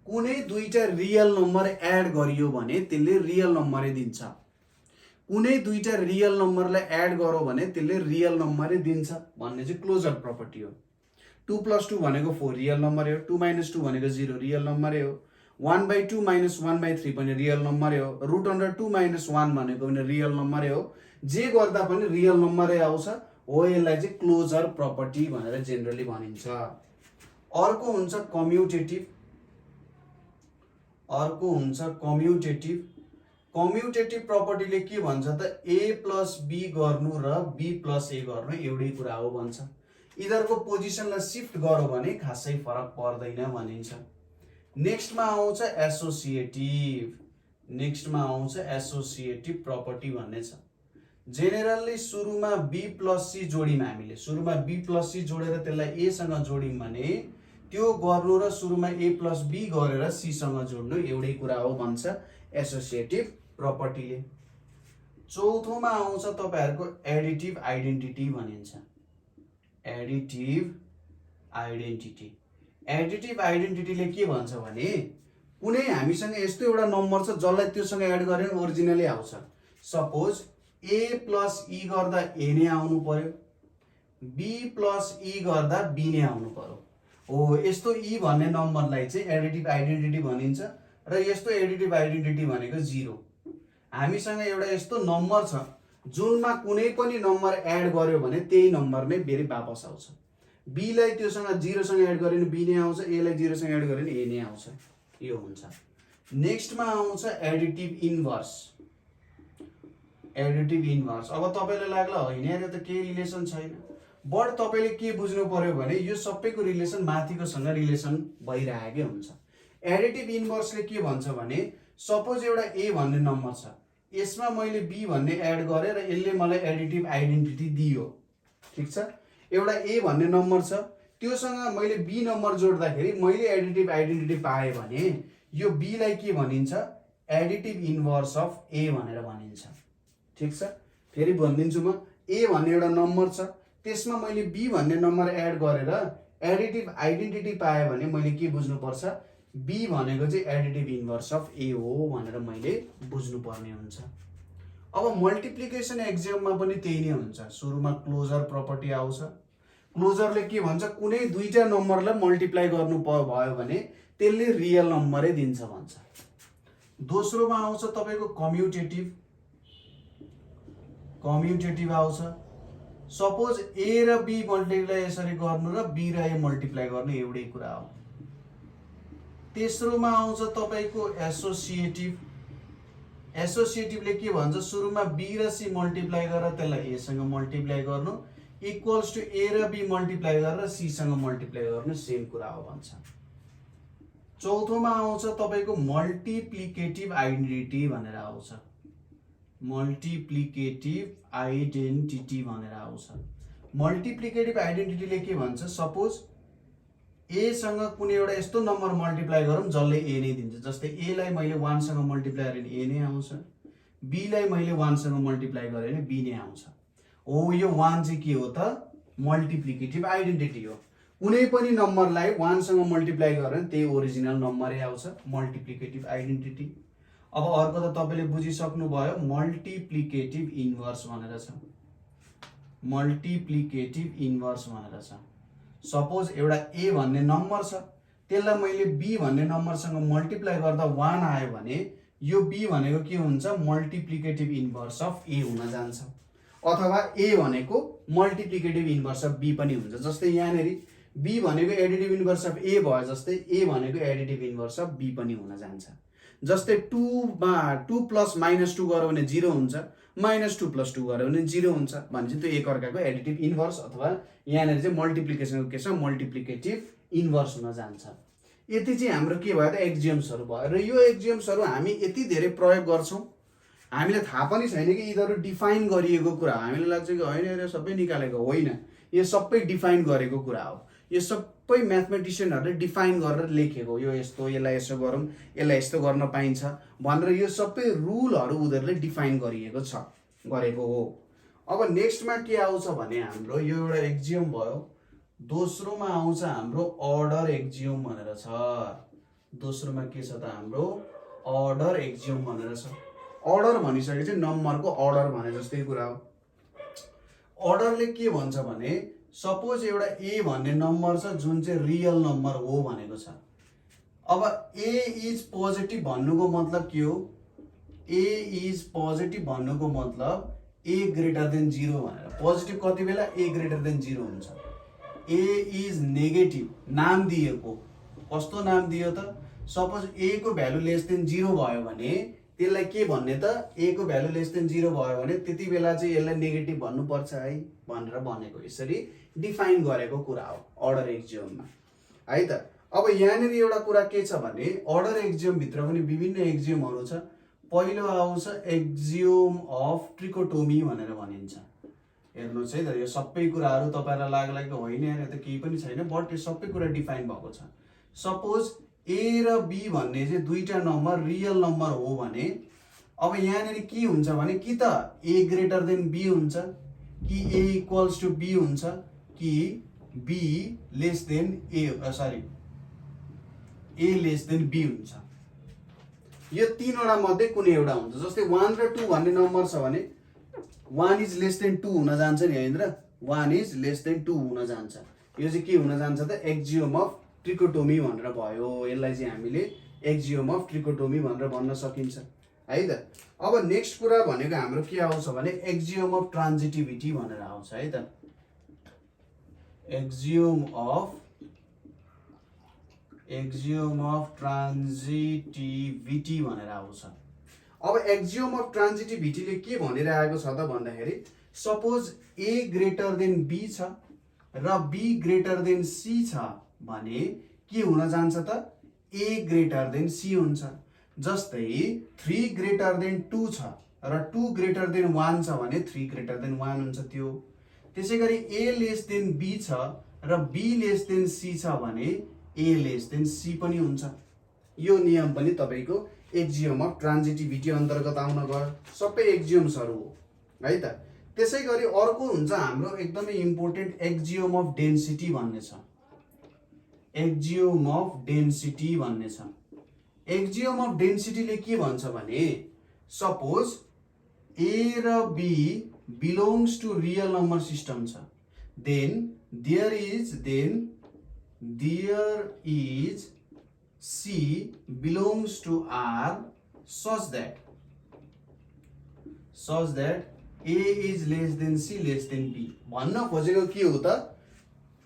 कुनै दुईटा रियल नम्बर एड गरियो भने त्यसले रियल नम्बरै दिन्छ, कुनै दुईटा रियल नम्बरलाई एड गरौ भने त्यसले रियल नम्बरै दिन्छ भन्ने चाहिँ क्लोजर प्रपर्टी हो। 2 + 2 भनेको 4 रियल नम्बर हो, 2 - 2 भनेको 0 रियल नम्बरै हो, 1/2 - 1/3 पनि रियल नम्बरै हो, √2 - 1 भनेको पनि रियल नम्बरै हो, जे गर्दा पनि रियल नम्बरै आउँछ हो। यसलाई चाहिँ क्लोजर प्रपर्टी भनेर जेनरली भनिन्छ। अर्को हुन्छ कम्युटेटिभ, अर्को हुन्छ कम्युटेटिभ। कम्युटेटिभ प्रपर्टीले के भन्छ त, a + b गर्नु र b + a गर्नु एउटै कुरा हो भन्छ। यिनीहरूको पोजिसनलाई शिफ्ट गरौ भने खासै फरक पर्दैन भनिन्छ। नेक्स्टमा आउँछ एसोसिएटिभ, नेक्स्टमा आउँछ एसोसिएटिभ प्रपर्टी भन्ने छ। जेनेरली सुरुमा b + c जोड्यौँ, हामीले सुरुमा b + c जोडेर त्यसलाई a सँग जोड्यौँ भने त्यो गर्नु र सुरुमा a + b गरेर c सँग जोड्नु एउटै कुरा हो भन्छ एसोसिएटिभ प्रपर्टीले। चौथोमा आउँछ तपाईहरुको एडिटिभ आइडेन्टिटी भनिन्छ, एडिटिभ आइडेन्टिटी। एडिटिभ आइडेन्टिटीले के भन्छ भने, कुनै हामीसँग यस्तो एउटा नम्बर छ जसलाई त्योसँग एड गरे ओरिजिनली आउँछ। सपोज a + e गर्दा a नै आउनु पर्यो, b + e गर्दा b नै आउनु पर्यो हो। यस्तो e भन्ने नम्बरलाई चाहिँ एडिटिभ आइडेन्टिटी भनिन्छ र यस्तो एडिटिभ आइडेन्टिटी भनेको 0। हामीसँग एउटा यस्तो नम्बर छ जुनमा कुनै पनि नम्बर एड गर्यो भने त्यही नम्बर नै फेरि वापस आउँछ। b लाई त्योसँग 0 सँग एड गर्यो भने b नै आउँछ, a लाई 0 सँग एड गर्यो भने a नै आउँछ, यो हुन्छ। नेक्स्टमा आउँछ एडिटिभ इन्भर्स, एडिटिभ इन्भर्स। अब तपाईलाई लाग्ला हैन यार त केही रिलेसन छैन, बट तपाईले के बुझ्नु पर्यो भने यो सबैको रिलेसन माथिकोसँग रिलेसन भइरहेकै हुन्छ। एडिटिभ इन्भर्सले के भन्छ भने, सपोज एउटा a भन्ने नम्बर छ, यसमा मैले b भन्ने एड गरे र यसले मलाई एडिटिभ आइडेन्टिटी दियो, ठीक छ। एउटा a भन्ने नम्बर छ, त्योसँग मैले b नम्बर जोड्दाखेरि मैले एडिटिभ आइडेन्टिटी पाएँ भने यो b लाई के भनिन्छ, एडिटिभ इन्भर्स अफ a भनेर भनिन्छ, ठीक छ। फेरि भनिदिन्छु म, a भन्ने एउटा नम्बर छ, त्यसमा मैले b भन्ने नम्बर एड गरेर एडिटिभ आइडेन्टिटी पाएँ भने मैले के बुझ्नुपर्छ, b भनेको चाहिँ एडिटिभ इन्भर्स अफ a हो भनेर मैले बुझ्नुपर्ने हुन्छ। अब मल्टिप्लिकेसन एक्जाममा पनि त्यही नै हुन्छ। सुरुमा क्लोजर प्रपर्टी आउँछ, क्लोजरले के भन्छ, कुनै दुईटा नम्बरलाई मल्टिप्लाई गर्नु भयो भने त्यसले रियल नम्बरै दिन्छ भन्छ। दोस्रोमा आउँछ तपाईको कम्युटेटिभ, कम्युटेटिभ आउँछ। सपोज a र b मल्टिप्लाई यसरी गर्नु र b र a मल्टिप्लाई गर्नु एउटै कुरा हो। तेस्रोमा आउँछ तपाईको एसोसिएटिभ। एसोसिएटिभले के भन्छ, सुरुमा b र c मल्टिप्लाई गरेर त्यसलाई a सँग मल्टिप्लाई गर्नु इक्वल्स टु a र b मल्टिप्लाई गरेर c सँग मल्टिप्लाई गर्नु सेम कुरा हो भन्छ। चौथोमा आउँछ तपाईको मल्टिप्लिकेटिभ आइडेन्टिटी भनेर आउँछ, मल्टिप्लिकेटिभ आइडेन्टिटी भनेर आउँछ। मल्टिप्लिकेटिभ आइडेन्टिटीले के भन्छ, सपोज a सँग कुनै एउटा यस्तो नम्बर मल्टिप्लाई गरौँ जसले a नै दिन्छ। जस्तै a लाई मैले 1 सँग मल्टिप्लाई गरे भने a नै आउँछ, b लाई मैले 1 सँग मल्टिप्लाई गरे भने b नै आउँछ हो। यो 1 चाहिँ के हो त, मल्टिप्लिकेटिभ आइडेन्टिटी हो। कुनै पनि नम्बरलाई 1 सँग मल्टिप्लाई गरे भने त्यही ओरिजिनल नम्बरै आउँछ, मल्टिप्लिकेटिभ आइडेन्टिटी। अब अर्को त तपाईले बुझिसक्नु भयो, मल्टिप्लिकेटिभ इन्भर्स भनेर छ, मल्टिप्लिकेटिभ इन्भर्स भनेर छ। सपोज एउटा a भन्ने नम्बर छ, त्यसलाई मैले b भन्ने नम्बरसँग मल्टिप्लाई गर्दा 1 आयो भने यो b भनेको के हुन्छ, मल्टिप्लिकेटिभ इन्भर्स अफ a हुन जान्छ। अथवा a भनेको मल्टिप्लिकेटिभ इन्भर्स अफ b पनि हुन्छ। जस्तै यहाँनेरि b भनेको एडिटिभ इन्भर्स अफ a भयो, जस्तै a भनेको एडिटिभ इन्भर्स अफ b पनि हुन जान्छ। जस्तै 2 मा 2 + -2 गर्यो भने 0 हुन्छ, -2 + 2 गर्यो भने 0 हुन्छ भनेपछि त्यो एक अर्काको एडिटिभ इन्भर्स अथवा यहाँनेरि चाहिँ मल्टिप्लिकेसनको केसमा मल्टिप्लिकेटिभ इन्भर्स हुन जान्छ। यति चाहिँ हाम्रो के भयो त एक्जियम्सहरू भयो र यो एक्जियम्सहरू हामी यति धेरै प्रयोग गर्छौँ हामीलाई थाहा पनि छैन कि यिनीहरू डिफाइन गरिएको कुरा हो। हामीलाई लाग्छ कि होइन यो सबै निकालेको होइन, यो सबै डिफाइन गरेको कुरा हो। यो सबै म्याथमेटिसियनहरूले डिफाइन गरेर लेखेको, यो यस्तो, यसलाई यसो गरौँ, यसलाई यस्तो गर्न पाइन्छ भनेर यो सबै रुलहरू उनीहरूले डिफाइन गरेको हो। अब नेक्स्टमा के आउँछ भने हाम्रो यो एउटा एक्जियम भयो, दोस्रोमा आउँछ हाम्रो अर्डर एक्जियम भनेर छ। दोस्रोमा के छ त हाम्रो अर्डर एक्जियम भनेर छ। अर्डर भनिसकेपछि नम्बरको अर्डर भने जस्तै कुरा हो। अर्डरले के भन्छ भने सपोज एउटा ए भन्ने नम्बर छ जुन चाहिँ रियल नम्बर हो भनेको छ। अब ए इज पोजिटिभ भन्नुको मतलब के हो? ए इज पोजिटिभ भन्नुको मतलब ए ग्रेटर देन 0 भनेर। पोजिटिभ कति बेला? ए ग्रेटर देन 0 हुन्छ। ए इज नेगेटिभ नाम दिएको, कस्तो नाम दियो त? सपोज ए को भ्यालु लेस देन 0 भयो भने त्यसलाई के भन्ने त? ए को भ्यालु लेस देन 0 भयो भने त्यति बेला चाहिँ यसलाई नेगेटिभ भन्नुपर्छ है भनेर भनेको, यसरी डिफाइन गरेको कुरा हो अर्डर एक्जियममा है त। अब यहाँनिर एउटा कुरा के छ भने अर्डर एक्जियम भित्र पनि विभिन्न एक्जियमहरू छ। पहिलो आउँछ एक्जियम अफ ट्रिकोटोमी भनेर भनिन्छ। हेर्नुहोस् है त, यो सबै कुराहरू तपाईँलाई लाग्ला कि होइन यार यो त केही पनि छैन, बट यो सबै कुरा डिफाइन भएको छ। सपोज ए र बी भन्ने चाहिँ दुईटा नम्बर रियल नम्बर हो भने अब यहाँनिर के हुन्छ भने कि त ए ग्रेटर देन बी हुन्छ, कि ए इक्वल्स टु बी हुन्छ, कि B less than A less than be हुन्छ। यो तीनवटा मध्ये कुनै एउटा हुन्छ। जस्तै 1 र 2 भन्ने नम्बर छ भने 1 इज लेस देन 2 हुन जान्छ नि होइन र? 1 इज लेस देन 2 हुन जान्छ। यो चाहिँ के हुन जान्छ त? एक्जियम अफ ट्रिकोटोमी भनेर भयो। यसलाई चाहिँ हामीले एक्जियम अफ ट्रिकोटोमी भनेर भन्न सकिन्छ है त। अब नेक्स्ट कुरा भनेको हाम्रो के आउँछ भने एक्जियम अफ ट्रान्जिटिभिटी भनेर आउँछ है त। एक्जियम अफ ट्रान्जिटिभिटी भनेर आउँछ। अब एक्जियम अफ ट्रान्जिटिभिटीले के भनिरहेको छ त भन्दाखेरि suppose A greater than B छ र बी ग्रेटर देन सी छ भने के हुन जान्छ त? ए ग्रेटर देन सी हुन्छ। जस्तै 3 ग्रेटर देन 2 छ र 2 ग्रेटर देन 1 छ भने 3 ग्रेटर देन 1 हुन्छ त्यो। त्यसै गरी ए लेस देन बी छ र बी लेस देन सी छ भने ए लेस देन सी पनि हुन्छ। यो नियम पनि तपाईँको एक्जियम अफ ट्रान्जिटिभिटी अन्तर्गत आउन गयो। सबै एक्जियम्सहरू हो है त। त्यसै गरी अर्को हुन्छ हाम्रो एकदमै इम्पोर्टेन्ट एक्जियम अफ डेन्सिटी भन्ने छ। एक्जियम अफ डेन्सिटी भन्ने छ। एक्जियम अफ डेन्सिटीले के भन्छ भने सपोज ए र b belongs to real number system छ, then there is C belongs to R such that A is less than C less than B। भन्न खोजेको के हो त?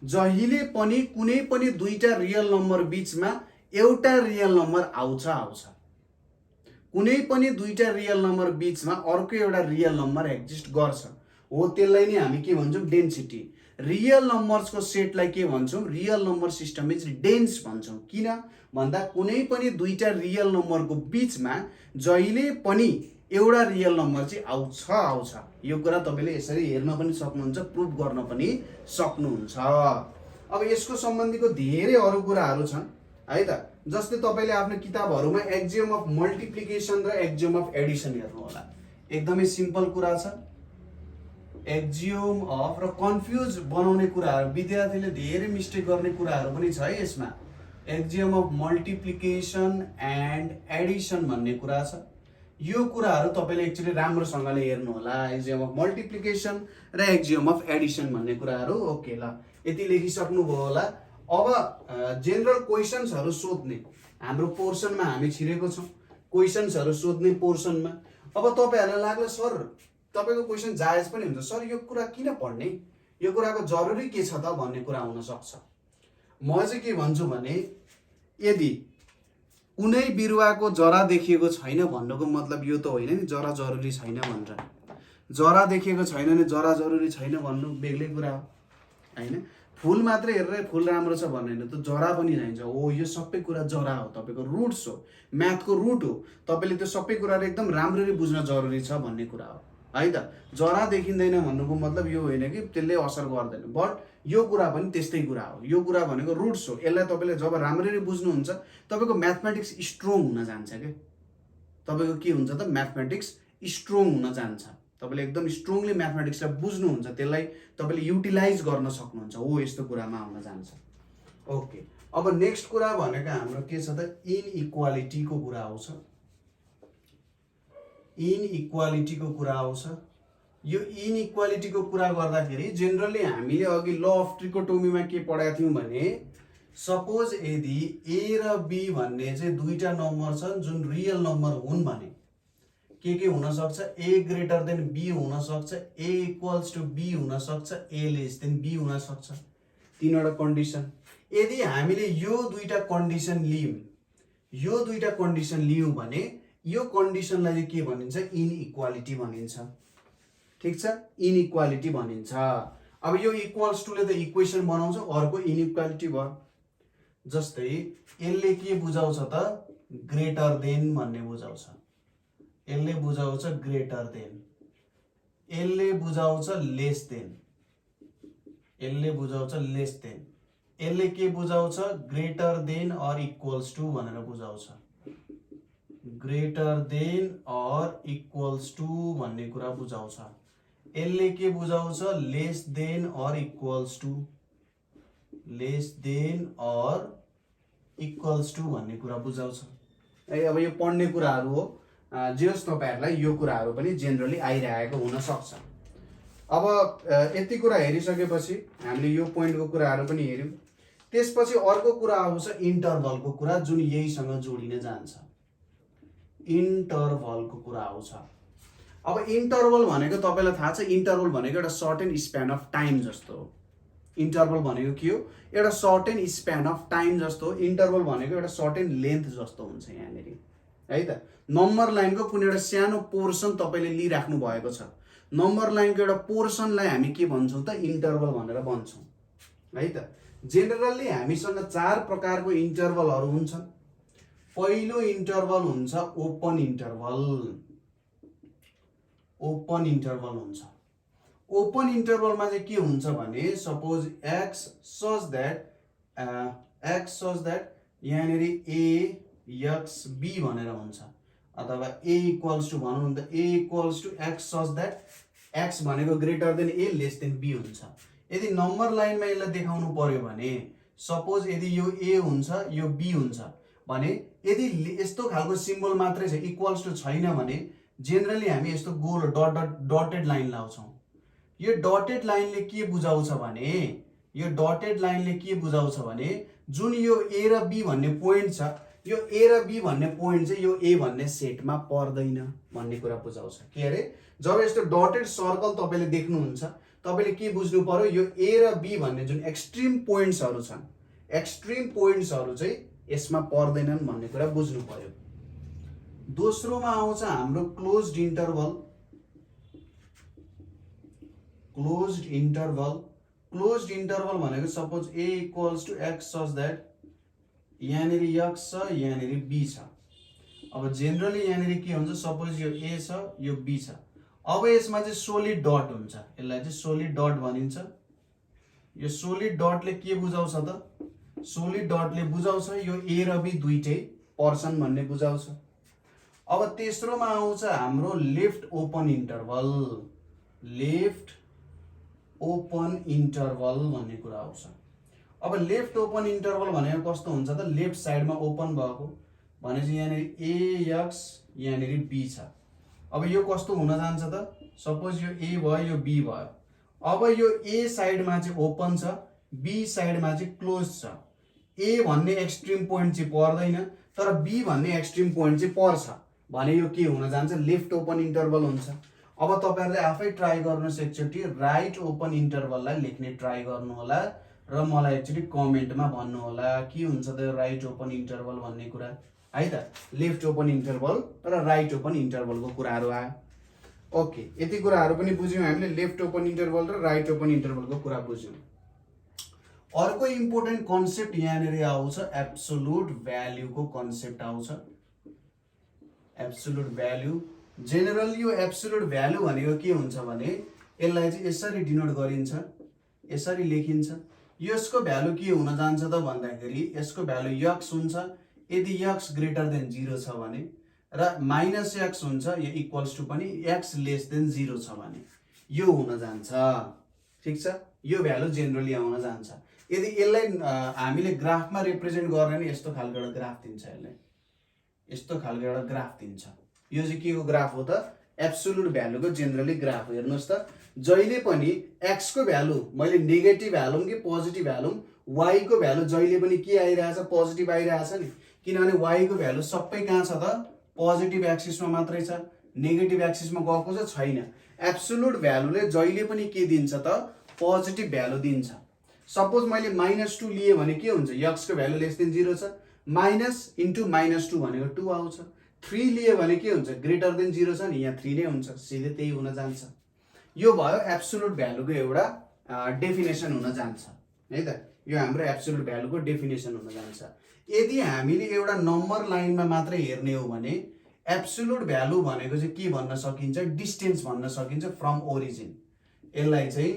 जहिले पनि कुनै पनि दुईटा रियल नम्बर बीचमा एउटा रियल नम्बर आउँछ। कुनै पनि दुईटा रियल नम्बर बीचमा अर्को एउटा रियल नम्बर एक्जिस्ट गर्छ हो, त्यसलाई नै हामी के भन्छौँ? डेन्सिटी। रियल नम्बर्सको सेटलाई के भन्छौँ? Real number system is dense भन्छौँ। किन भन्दा कुनै पनि दुईटा रियल नम्बरको बीचमा जहिले पनि एउटा रियल नम्बर चाहिँ आउँछ। यो कुरा तपाईँले यसरी हेर्न पनि सक्नुहुन्छ, प्रुभ गर्न पनि सक्नुहुन्छ। अब यसको सम्बन्धीको धेरै अरू कुराहरू छन् है त। जस्तै तपाईँले आफ्नो किताबहरूमा एक्जियम अफ मल्टिप्लिकेसन र एक्जियम अफ एडिसन हेर्नु होला। एकदमै सिम्पल कुरा छ। एक्जियम अफ र कन्फ्युज बनाउने कुराहरू, विद्यार्थीले धेरै मिस्टेक गर्ने कुराहरू पनि छ है यसमा। Axiom of multiplication and Edison भन्ने कुरा छ। यो कुराहरू तपाईँले एक्चुअली राम्रोसँगले हेर्नु होला। एक्जियम अफ मल्टिप्लिकेसन र एक्जियम अफ एडिसन भन्ने कुराहरू। ओके ल, यति लेखिसक्नुभयो होला। अब जेनरल क्वेसन्सहरू सोध्ने हाम्रो पोर्सनमा हामी छिरेको छौँ। क्वेसन्सहरू सोध्ने पोर्सनमा अब तपाईँहरूलाई लाग्ला सर तपाईँको क्वेसन जायज पनि हुन्छ, सर यो कुरा किन पढ्ने, यो कुराको जरुरी के छ त भन्ने कुरा हुन सक्छ। म चाहिँ के भन्छु भने यदि कुनै बिरुवाको जरा देखिएको छैन भन्नुको मतलब यो त होइन नि जरा जरुरी छैन भनेर। जरा देखिएको छैन भने जरा जरुरी छैन भन्नु बेग्लै कुरा हो होइन। फुल मात्रै हेरेर फुल राम्रो छ भन्ने होइन, त्यो जरा पनि चाहिन्छ। हो यो सबै कुरा जरा हो, तपाईँको रुट्स हो, म्याथको रुट हो। तपाईँले त्यो सबै कुराहरू एकदम राम्ररी बुझ्न जरुरी छ भन्ने कुरा हो है त। जरा देखिँदैन भन्नुको मतलब यो होइन कि त्यसले असर गर्दैन, बट यो कुरा पनि त्यस्तै कुरा हो। यो कुरा भनेको रुट्स हो। यसलाई तपाईँले जब राम्ररी बुझ्नुहुन्छ तपाईँको म्याथमेटिक्स स्ट्रङ हुन जान्छ क्या। तपाईँको के हुन्छ त, म्याथमेटिक्स स्ट्रङ हुन जान्छ। तपाईँले एकदम स्ट्रङली म्याथमेटिक्सलाई बुझ्नुहुन्छ, त्यसलाई तपाईँले युटिलाइज गर्न सक्नुहुन्छ। हो यस्तो कुरामा आउन जान्छ। ओके, अब नेक्स्ट कुरा भनेको हाम्रो के छ त, इनइक्वालिटीको कुरा आउँछ। इनइक्वालिटीको कुरा आउँछ। यो इनइक्वालिटीको कुरा गर्दाखेरि जेनरली हामीले अघि ल अफ ट्रिकोटोमीमा के पढाएको थियौँ भने, सपोज यदि ए र बी भन्ने चाहिँ दुईटा नम्बर छन् जुन रियल नम्बर हुन् भने के हुन सक्छ, ए ग्रेटर देन बी हुन सक्छ, ए इक्वल्स टु बी हुन सक्छ, ए लेस देन बी हुन सक्छ। तीनवटा कन्डिसन। यदि हामीले यो दुईटा कन्डिसन लियौँ, यो दुईटा कन्डिसन लियौँ भने यो कन्डिसनलाई चाहिँ के भनिन्छ, इनइक्वालिटी भनिन्छ। ठिक छ, इनइक्वालिटी भनिन्छ। अब यो इक्वल्स टुले त इक्वेसन बनाउँछ, अर्को इनइक्वालिटी भयो। जस्तै यसले के बुझाउँछ त, ग्रेटर देन भन्ने बुझाउँछ, यसले बुझाउँछ ग्रेटर देन, यसले बुझाउँछ लेस देन, यसले बुझाउँछ लेस देन, यसले के बुझाउँछ, greater than or equals to भनेर बुझाउँछ। Greater than or equals to भन्ने कुरा बुझाउँछ। यसले के बुझाउँछ, less than or equals to, less than or equals to भन्ने कुरा बुझाउँछ है। अब यो पढ्ने कुराहरू हो, जे होस् तपाईँहरूलाई यो कुराहरू पनि जेनरली आइरहेको हुनसक्छ। अब यति कुरा हेरिसकेपछि हामीले यो पोइन्टको कुराहरू पनि हेऱ्यौँ। त्यसपछि अर्को कुरा आउँछ इन्टरभलको कुरा, जुन यहीसँग जोडिन जान्छ। इन्टरभलको कुरा आउँछ। अब इन्टरभल भनेको तपाईँलाई थाहा छ, इन्टरभल भनेको एउटा short and span of time जस्तो हो। इन्टरभल भनेको के हो, एउटा short and span of time जस्तो हो। इन्टरभल भनेको एउटा सर्ट एन्ड लेन्थ जस्तो हुन्छ यहाँनिर है त। नम्बर लाइनको कुनै एउटा सानो पोर्सन तपाईँले लिइराख्नु भएको छ, नम्बर लाइनको एउटा पोर्सनलाई हामी के भन्छौँ त, इन्टरभल भनेर भन्छौँ है त। जेनरली हामीसँग 4 प्रकारको इन्टरभलहरू हुन्छन्। पहिलो इन्टरभल हुन्छ ओपन इन्टरभल। ओपन इन्टरभल हुन्छ। ओपन इन्टरभलमा चाहिँ के हुन्छ भने, सपोज एक्स सच द्याट यहाँनिर ए एक्स बी भनेर हुन्छ, अथवा ए इक्वल्स टु भनौँ त a equals to x such that x भनेको greater than A less than be हुन्छ। यदि नम्बर लाइनमा यसलाई देखाउनु पर्यो भने, सपोज यदि यो ए हुन्छ यो बी हुन्छ भने, यदि यस्तो खालको सिम्बल मात्रै छ, इक्वल्स टु छैन भने जेनरली हामी यस्तो गोल डटेड लाइन लाउँछौँ। यो डटेड लाइनले के बुझाउँछ भने, यो डटेड लाइनले के बुझाउँछ भने, जुन यो ए र बी भन्ने पोइन्ट छ, यो ए र बी भन्ने पोइन्ट चाहिँ यो ए भन्ने सेटमा पर्दैन भन्ने कुरा बुझाउँछ। के अरे, जब यस्तो डटेड सर्कल तपाईँले देख्नुहुन्छ, तपाईँले के बुझ्नु पर्यो, यो ए र बी भन्ने जुन एक्सट्रिम पोइन्ट्सहरू छन्, एक्सट्रिम पोइन्ट्सहरू चाहिँ यसमा पर्दैनन् भन्ने कुरा बुझ्नु पर्यो। दोस्रोमा आउँछ हाम्रो closed interval. Closed interval, closed interval भनेको suppose a equals to x such that यहाँनिर एक्स छ यहाँनिर बी छ। अब जेनरली यहाँनिर के हुन्छ, सपोज यो ए छ यो बी छ। अब यसमा चाहिँ सोलिड डट हुन्छ, यसलाई चाहिँ सोलिड डट भनिन्छ। यो सोलिड डटले के बुझाउँछ त, सोलिड डटले बुझाउँछ यो ए र बी दुईटै पर्सन भन्ने बुझाउँछ। अब तेस्रोमा आउँछ हाम्रो left open interval. Left open interval भन्ने कुरा आउँछ। अब लेफ्ट ओपन इन्टरभल भनेको कस्तो हुन्छ त, लेफ्ट साइडमा ओपन भएको भनेपछि यहाँनिर ए एक्स यहाँनिर बी छ। अब यो कस्तो हुन जान्छ त, सपोज यो ए भयो यो बी भयो। अब यो ए साइडमा चाहिँ ओपन छ, बी साइडमा चाहिँ क्लोज छ। ए भन्ने एक्सट्रिम पोइन्ट चाहिँ पर्दैन, तर बी भन्ने एक्सट्रिम पोइन्ट चाहिँ पर्छ भने यो के हुन जान्छ, लेफ्ट ओपन इन्टरभल हुन्छ। अब तपाईहरुले आफै ट्राई गर्नुहोस्, एकचोटि राइट ओपन इन्टरभललाई लेख्ने ट्राई गर्नु होला र मलाई एकचोटि कमेन्टमा भन्नु होला के हुन्छ त राइट ओपन इन्टरभल भन्ने कुरा है त। लेफ्ट ओपन इन्टरभल र राइट ओपन इन्टरभलको कुराहरु आयो। ओके, यति कुराहरु पनि बुझ्यौं हामीले, लेफ्ट ओपन इन्टरभल र राइट ओपन इन्टरभलको कुरा बुझ्यौं। अर्को इम्पोर्टेन्ट कन्सेप्ट यहाँनिर आउँछ एब्सोल्युट भ्याल्युको कन्सेप्ट आउँछ। एब्सोल्युट भ्याल्यु जेनरली यो एब्सोल्युट भ्याल्यु भनेको के हुन्छ भने यसलाई चाहिँ यसरी डिनोट गरिन्छ, यसरी लेखिन्छ। यसको भ्यालु के हुन जान्छ त भन्दाखेरि यसको भ्यालु यक्स हुन्छ यदि यक्स ग्रेटर देन 0 छ भने, र माइनस एक्स हुन्छ यो इक्वल्स टु पनि एक्स लेस देन 0 छ भने यो हुन जान्छ। ठिक छ, यो भ्यालु जेनरली आउन जान्छ। यदि यसलाई हामीले ग्राफमा रिप्रेजेन्ट गर्ने नि यस्तो खालको एउटा ग्राफ दिन्छ, यसले यस्तो खालको एउटा ग्राफ दिन्छ। यो चाहिँ के को ग्राफ हो त? एब्सोल्युट भ्यालुको जेनरली ग्राफ हो। हेर्नुहोस् त, जहिले पनि एक्स को भ्यालु मैले नेगेटिभ हालौँ कि पोजिटिभ हालौँ, वाई को भ्यालु जहिले पनि के आइरहेछ? पोजिटिभ आइरहेछ नि, किनभने वाई को भ्यालु सबै कहाँ छ त? पोजिटिभ एक्सिसमा मात्रै छ, नेगेटिभ एक्सिसमा गएको छ छैन। एब्सोल्युट भ्यालुले जहिले पनि के दिन्छ त? पोजिटिभ भ्यालु दिन्छ। सपोज मैले -2 लिए भने के हुन्छ? यक्स को भ्यालु लेस देन 0 छ, माइनस इन्टु -2 भनेको 2 आउँछ। 3 लिए भने के हुन्छ? ग्रेटर देन 0 छ नि, यहाँ 3 नै हुन्छ, सिधै त्यही हुन जान्छ। यो भयो एब्सोल्युट भ्यालुको एउटा डेफिनेसन हुन जान्छ है त। यो हाम्रो एब्सोल्युट भ्यालुको डेफिनेसन हुन जान्छ। यदि हामीले एउटा नम्बर लाइनमा मात्रै हेर्ने हो भने एब्सोल्युट भ्यालु भनेको चाहिँ के भन्न सकिन्छ? डिस्टेन्स भन्न सकिन्छ फ्रम ओरिजिन। यसलाई चाहिँ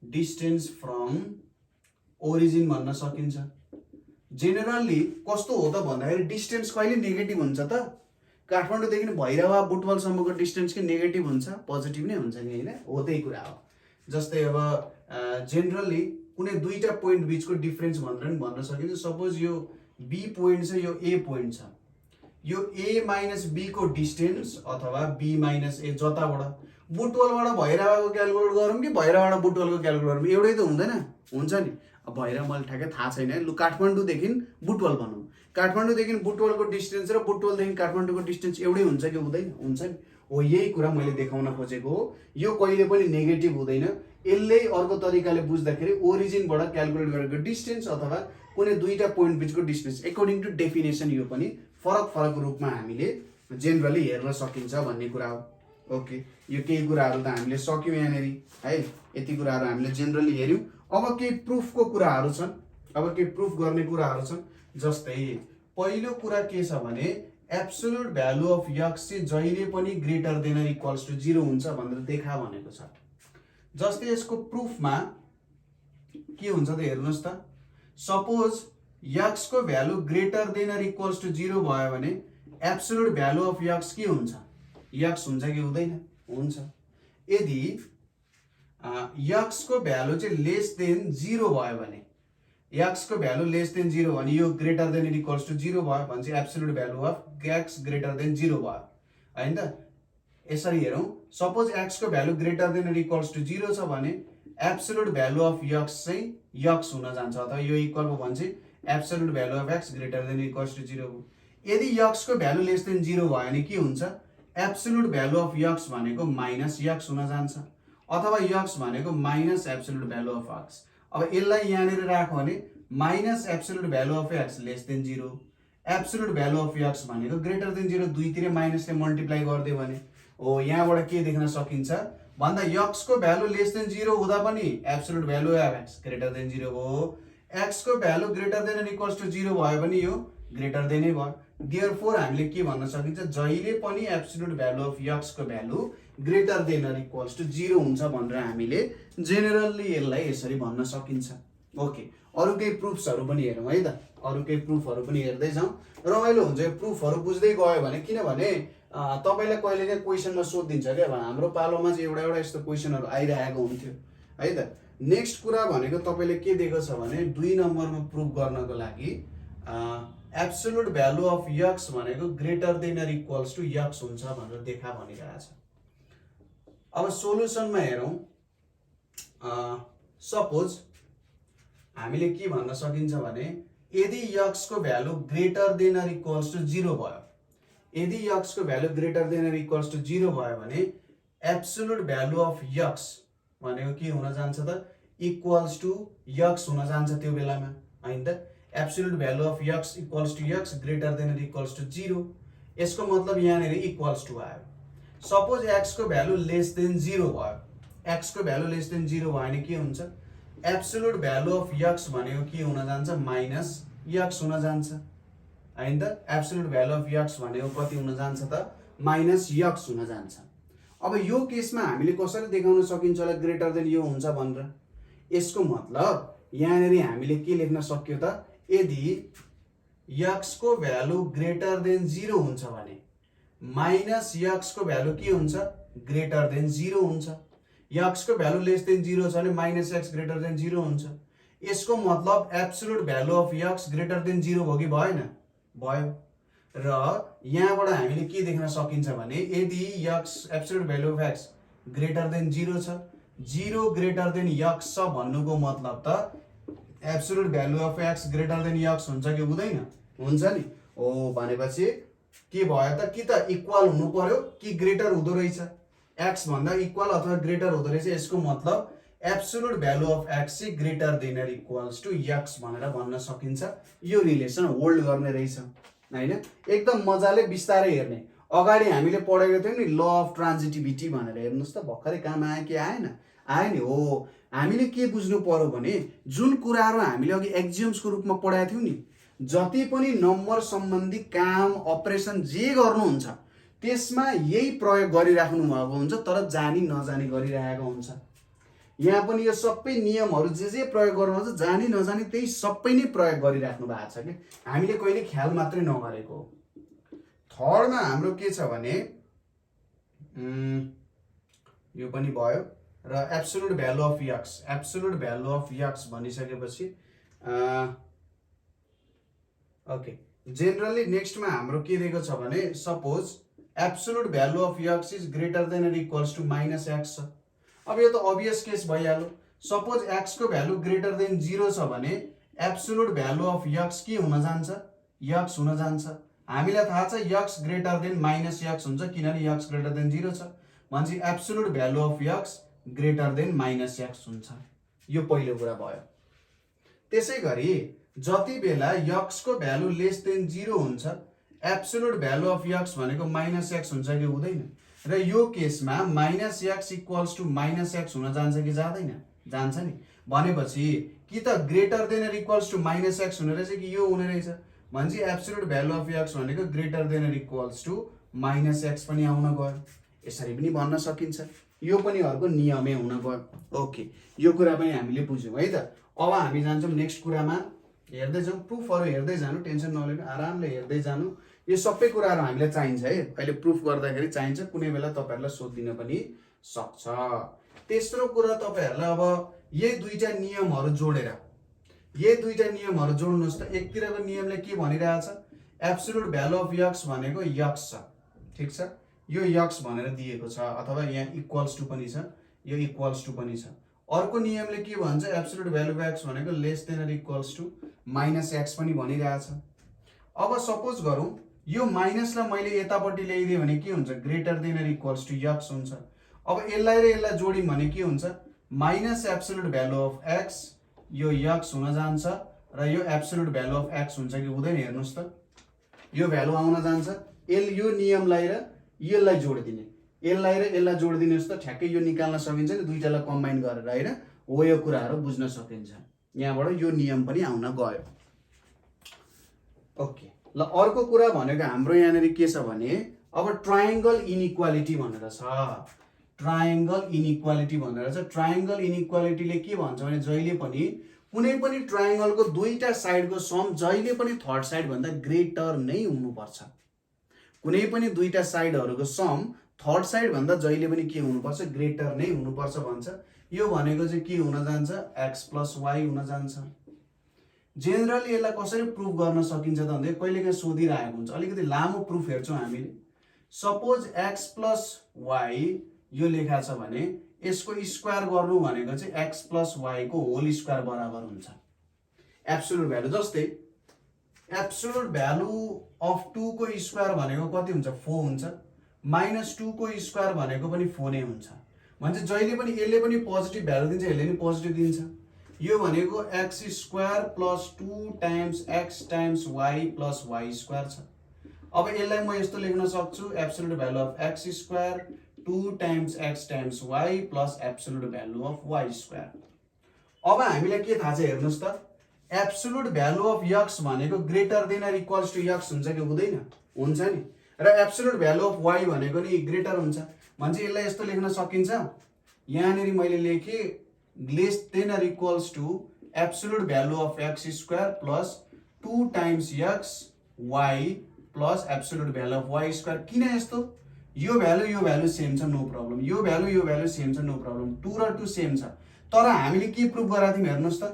डिस्टेन्स फ्रम ओरिजिन भन्न सकिन्छ। जेनरली कस्तो हो त भन्दाखेरि डिस्टेन्स कहिले नेगेटिभ हुन्छ त? काठमाडौँदेखि भैरवा बुटवलसम्मको डिस्टेन्स के नेगेटिभ हुन्छ? पोजिटिभ नै हुन्छ नि, होइन? हो त्यही कुरा हो। जस्तै अब जेनरली कुनै दुईटा पोइन्ट बिचको डिफरेन्स भनेर नि भन्न सकिन्छ। सपोज यो बी पोइन्ट छ, यो ए पोइन्ट छ, यो ए माइनस बी को डिस्टेन्स अथवा बी माइनस ए जताबाट बुटवलबाट भैरवाको क्यालकुलेट गरौँ कि भैरवाबाट बुटवलको क्यालकुलेट गरौँ, एउटै त हुँदैन? हुन्छ नि। अब भैरवा मलाई ठ्याक्कै थाहा छैन, लु काठमाडौँदेखि बुटवल भनौँ। काठमाडौँदेखि बुटवलको डिस्टेन्स र बुटवलदेखि काठमाडौँको डिस्टेन्स एउटै हुन्छ कि हुँदैन? हुन्छ नि। हो यही कुरा मैले देखाउन खोजेको हो। यो कहिले पनि नेगेटिभ हुँदैन। यसले अर्को तरिकाले बुझ्दाखेरि ओरिजिनबाट क्यालकुलेट गरेको डिस्टेन्स अथवा कुनै दुईटा पोइन्ट बिचको डिस्टेन्स अकर्डिङ टु डेफिनेसन यो पनि फरक रूपमा हामीले जेनरली हेर्न सकिन्छ भन्ने कुरा हो। ओके, यो केही कुराहरू त हामीले सक्यौँ यहाँनिर है। यति कुराहरू हामीले जेनरली हेऱ्यौँ। अब केही प्रुफको कुराहरू छन्, अब केही प्रुफ गर्ने कुराहरू छन्। जस्तै पहिलो कुरा के छ भने एब्सोल्युट भ्यालु अफ यक्स चाहिँ जहिले पनि ग्रेटर देन इक्वल्स टु 0 हुन्छ भनेर देखा भनेको छ। जस्तै यसको प्रुफमा के हुन्छ त हेर्नुहोस् त। सपोज यक्स को value greater than equals to 0 भयो भने एब्सोल्युट भ्यालु अफ यक्स के हुन्छ? यक्स हुन्छ कि हुँदैन? हुन्छ। यदि यक्स को भ्यालु चाहिँ लेस देन 0 भयो भने, यक्स को भ्यालु लेस देन 0 भने यो ग्रेटर देन इक्वल्स टु 0 भयो भने चाहिँ absolute value of X greater than 0 भयो, हैन त? यसरी हेरौँ। सपोज एक्स को value greater than equals to 0 छ भने एब्सोल्युट भ्यालु अफ यक्स चाहिँ यक्स हुन जान्छ, अथवा यो इक्वल भयो भने चाहिँ absolute value of X greater than equals to 0 हो। यदि यक्स को भ्यालु लेस देन 0 भयो भने के हुन्छ? एब्सोल्युट भ्यालु अफ यक्स भनेको माइनस यक्स हुन जान्छ, अथवा यक्स भनेको minus absolute value of x. अब यसलाई यहाँनिर राख्यो भने minus absolute value of x lace than 0, absolute value of x भनेको ग्रेटर देन 0, दुईतिर माइनसले मल्टिप्लाई गरिदियो भने हो यहाँबाट के देख्न सकिन्छ भन्दा यक्स को भ्यालु लेस देन 0 हुँदा पनि absolute value of X greater than 0 हो। एक्स को value greater than equals to 0 भयो भने यो ग्रेटर देन नै भयो। देयरफोर हामीले के भन्न सकिन्छ? जहिले पनि एब्सोल्युट भ्यालु अफ यक्स को value greater than equals to 0 हुन्छ भनेर हामीले जेनरली यसलाई यसरी भन्न सकिन्छ। ओके, अरु केही प्रुफ्सहरु पनि हेरौँ है त। अरु केही प्रुफहरु पनि हेर्दै जाउँ। रमाइलो हुन्छ यो प्रुफहरु बुझ्दै गयो भने, किनभने तपाईलाई कहिलेकाहीँ क्वेशनमा सोधिन्छ के। हाम्रो पालोमा चाहिँ एउटा यस्तो क्वेशनहरु आइरहेको हुन्थ्यो है त। नेक्स्ट कुरा भनेको तपाईले के दिएको छ भने 2 नम्बरमा प्रुफ गर्नको लागि एब्सोल्युट भ्यालु अफ यक्स भनेको greater than or equals to X हुन्छ भनेर देखा भनिरहेछ। अब सोलुसनमा हेरौँ। सपोज हामीले के भन्न सकिन्छ भने यदि यक्स को value greater than or equals to 0 भयो, यदि यक्स को value greater than or equals to 0 भयो भने एब्सोल्युट भ्यालु अफ यक्स भनेको के हुन जान्छ त? इक्वल्स टु यक्स हुन जान्छ त्यो बेलामा, हैन त? Absolute value of X equals to X greater than or equals to 0। यसको मतलब यहाँनिर इक्वल्स टु आयो। सपोज एक्स को भ्यालु लेस देन 0 भयो, x को भ्यालु लेस देन 0 भयो भने के हुन्छ एब्सोल्युट भ्यालु अफ x भनेको के हुन जान्छ माइनस x हुन जान्छ हैन त एब्सोल्युट भ्यालु अफ x भनेको कति हुन जान्छ त माइनस x हुन जान्छ अब यो केसमा हामीले कसरी देखाउन सकिन्छ होला ग्रेटर देन यो हुन्छ भनेर यसको मतलब यहाँनेरि हामीले के लेख्न सक्यो त यदि x को भ्यालु ग्रेटर देन 0 हुन्छ भने माइनस x को भ्यालु के हुन्छ ग्रेटर देन 0 हुन्छ x को भ्यालु लेस देन 0 छ भने माइनस x ग्रेटर देन 0 हुन्छ यसको मतलब absolute value of x greater than 0 हो कि भएन भयो र यहाँबाट हामीले के देख्न सकिन्छ भने यदि x absolute value of x greater than 0 छ 0 ग्रेटर देन x छ भन्नुको मतलब त absolute value of x greater then x हुन्छ कि हुँदैन हुन्छ नि हो भनेपछि के भयो त कि त इक्वल हुनु पर्यो कि ग्रेटर हुँदो रहेछ x भन्दा इक्वल अथवा ग्रेटर हुँदो रहेछ यसको मतलब एब्सोल्युट भ्यालु अफ x चाहिँ greater than or equals to x भनेर भन्न सकिन्छ यो रिलेसन होल्ड गर्ने रहेछ हैन एकदम मजाले बिस्तारै हेर्ने अगाडि हामीले पढेको थियौं नि ल अफ ट्रान्जिटिभिटी भनेर हेर्नुस् त भर्खरै काम आयो कि आएन आयो नि हो हामीले के बुझ्नु पर्यो भने जुन कुराहरु हामीले अघि एक्जियम्सको रूपमा पढाएको थियौं नि जति पनि नम्बर सम्बन्धी काम अपरेसन जे गर्नुहुन्छ त्यसमा यही प्रयोग गरिराख्नु भएको हुन्छ तर जानी नजानी गरिरहेको हुन्छ यहाँ पनि यो सबै नियमहरु जे प्रयोग गर्नुहुन्छ जानी नजानी त्यही सबै नै प्रयोग गरिराख्नु भएको छ के हामीले कहिले ख्याल मात्रै नगरेको थर्डमा हाम्रो के छ भने यो पनि भयो र एब्सोल्युट भ्यालु अफ x भनिसकेपछि ओके जेनरली नेक्स्टमा हाम्रो के दिएको छ भने suppose absolute value of x is greater than or equals to minus x छ अब यो त अभियस केस भइहाल्यो सपोज x को भ्यालु ग्रेटर देन 0 छ भने एब्सोल्युट भ्यालु अफ x के हुन जान्छ x हुन जान्छ हामीलाई थाहा छ x greater then minus x हुन्छ किनभने x ग्रेटर देन 0 छ भनेपछि absolute value of x greater then minus x हुन्छ यो पहिलो कुरा भयो त्यसैगरी जति बेला x को भ्यालु लेस देन 0 हुन्छ एब्सोल्युट भ्यालु अफ x भनेको माइनस x हुन्छ कि हुँदैन र यो केसमा minus x equals to minus x हुन जान्छ कि जाँदैन जान्छ नि भनेपछि कि त greater than or equals to minus x हुने रहेछ कि यो हुने रहेछ भनेपछि एब्सोल्युट भ्यालु अफ x भनेको greater than or equals to minus x पनि आउन गयो यसरी पनि भन्न सकिन्छ यो पनि अर्को नियमै हुन गयो ओके यो कुरा पनि हामीले बुझ्यौं है त अब हामी जान्छौं नेक्स्ट कुरामा हेर्दै जाउँ प्रुफहरु हेर्दै जानु टेन्सन नलिनु आरामले हेर्दै जानु यो सबै कुराहरु हामीलाई चाहिन्छ है अहिले प्रुफ गर्दाखेरि चाहिन्छ कुनै बेला तपाईहरुलाई सोधिदिन पनि सक्छ तेस्रो कुरा तपाईहरुलाई अब यही दुईटा नियमहरु जोड्नुस् त एकतिरको नियमले के भनिरहेछ एब्सोल्युट भ्यालु अफ x भनेको x छ ठीक छ यो x भनेर दिएको छ अथवा यहाँ इक्वल्स टु पनि छ यो इक्वल्स टु पनि छ अर्को नियमले के भन्छ एब्सोल्युट भ्यालु अफ x भनेको less than or equals to minus x पनि भनिरहेछ अब सपोज गरौँ यो माइनसलाई मैले यतापट्टि ल्याइदिए भने के हुन्छ greater than or equals to x हुन्छ अब यसलाई र यसलाई जोडिम भने के हुन्छ minus absolute value of x यो x हुन जान्छ र यो एब्सोल्युट भ्यालु अफ x हुन्छ कि हुँदैन हेर्नुस् त यो भ्यालु आउन जान्छ यो नियमलाई र यसलाई जोडिदिने यसलाई र यसलाई जोडिदिनुस् त ठ्याक्कै यो निकाल्न सकिन्छ नि दुईटालाई कम्बाइन गरेर हैन हो यो कुराहरु बुझ्न सकिन्छ यहाँबाट यो नियम पनि आउन गयो ओके ल अर्को कुरा भनेको हाम्रो यहाँनेरि के छ भने अब ट्रायंगल इनइक्वालिटी भनेर छ ट्रायंगल इनइक्वालिटीले के भन्छ भने जहिले पनि कुनै पनि ट्रायंगलको दुईटा साइडको सम जहिले पनि थर्ड साइड भन्दा ग्रेटर नै हुनुपर्छ कुनै पनि दुईटा साइडहरुको सम थर्ड साइड भन्दा जहिले पनि के हुनुपर्छ ग्रेटर नै हुनुपर्छ भन्छ यो भनेको चाहिँ के हुन जान्छ x + y हुन जान्छ जेनरली यसलाई कसरी प्रुफ गर्न सकिन्छ त भन्दै कहिलेकाहीँ सोधिरहेको हुन्छ अलिकति लामो प्रुफ हेर्छौं हामीले सपोज x + y यो लेखा छ भने यसको स्क्वायर गर्नु भनेको चाहिँ x + y को होल स्क्वायर बराबर हुन्छ एब्सोल्युट भ्यालु जस्तै एब्सोल्युट भ्यालु अफ 2 को स्क्वायर भनेको कति हुन्छ 4 हुन्छ -2 को स्क्वायर भनेको पनि 4 नै हुन्छ भन्छ जहिले पनि यसले पनि पोजिटिभ भ्यालु दिन्छ यसले पनि पोजिटिभ दिन्छ यो भनेको x square + 2 times x times y + y square छ अब यसलाई म यस्तो लेख्न सक्छु absolute value of x square 2 times x times y plus absolute value of y square. अब हामीलाई के थाहा छ हेर्नुस् त, एब्सोल्युट भ्यालु अफ x भनेको greater than or equals to x हुन्छ कि हुँदैन? हुन्छ नि। र एब्सोल्युट भ्यालु अफ y भनेको नि ग्रेटर हुन्छ भने यसलाई यस्तो लेख्न सकिन्छ, यहाँनेरि मैले लेखे less than or equals to absolute value of x square plus 2 times x y plus absolute value of y square. किन यस्तो? यो भ्यालु सेम छ, नो प्रब्लम। यो भ्यालु सेम छ, नो प्रब्लम। 2 र 2 सेम छ। तर हामीले के प्रुभ गराएको थियौँ हेर्नुस् त,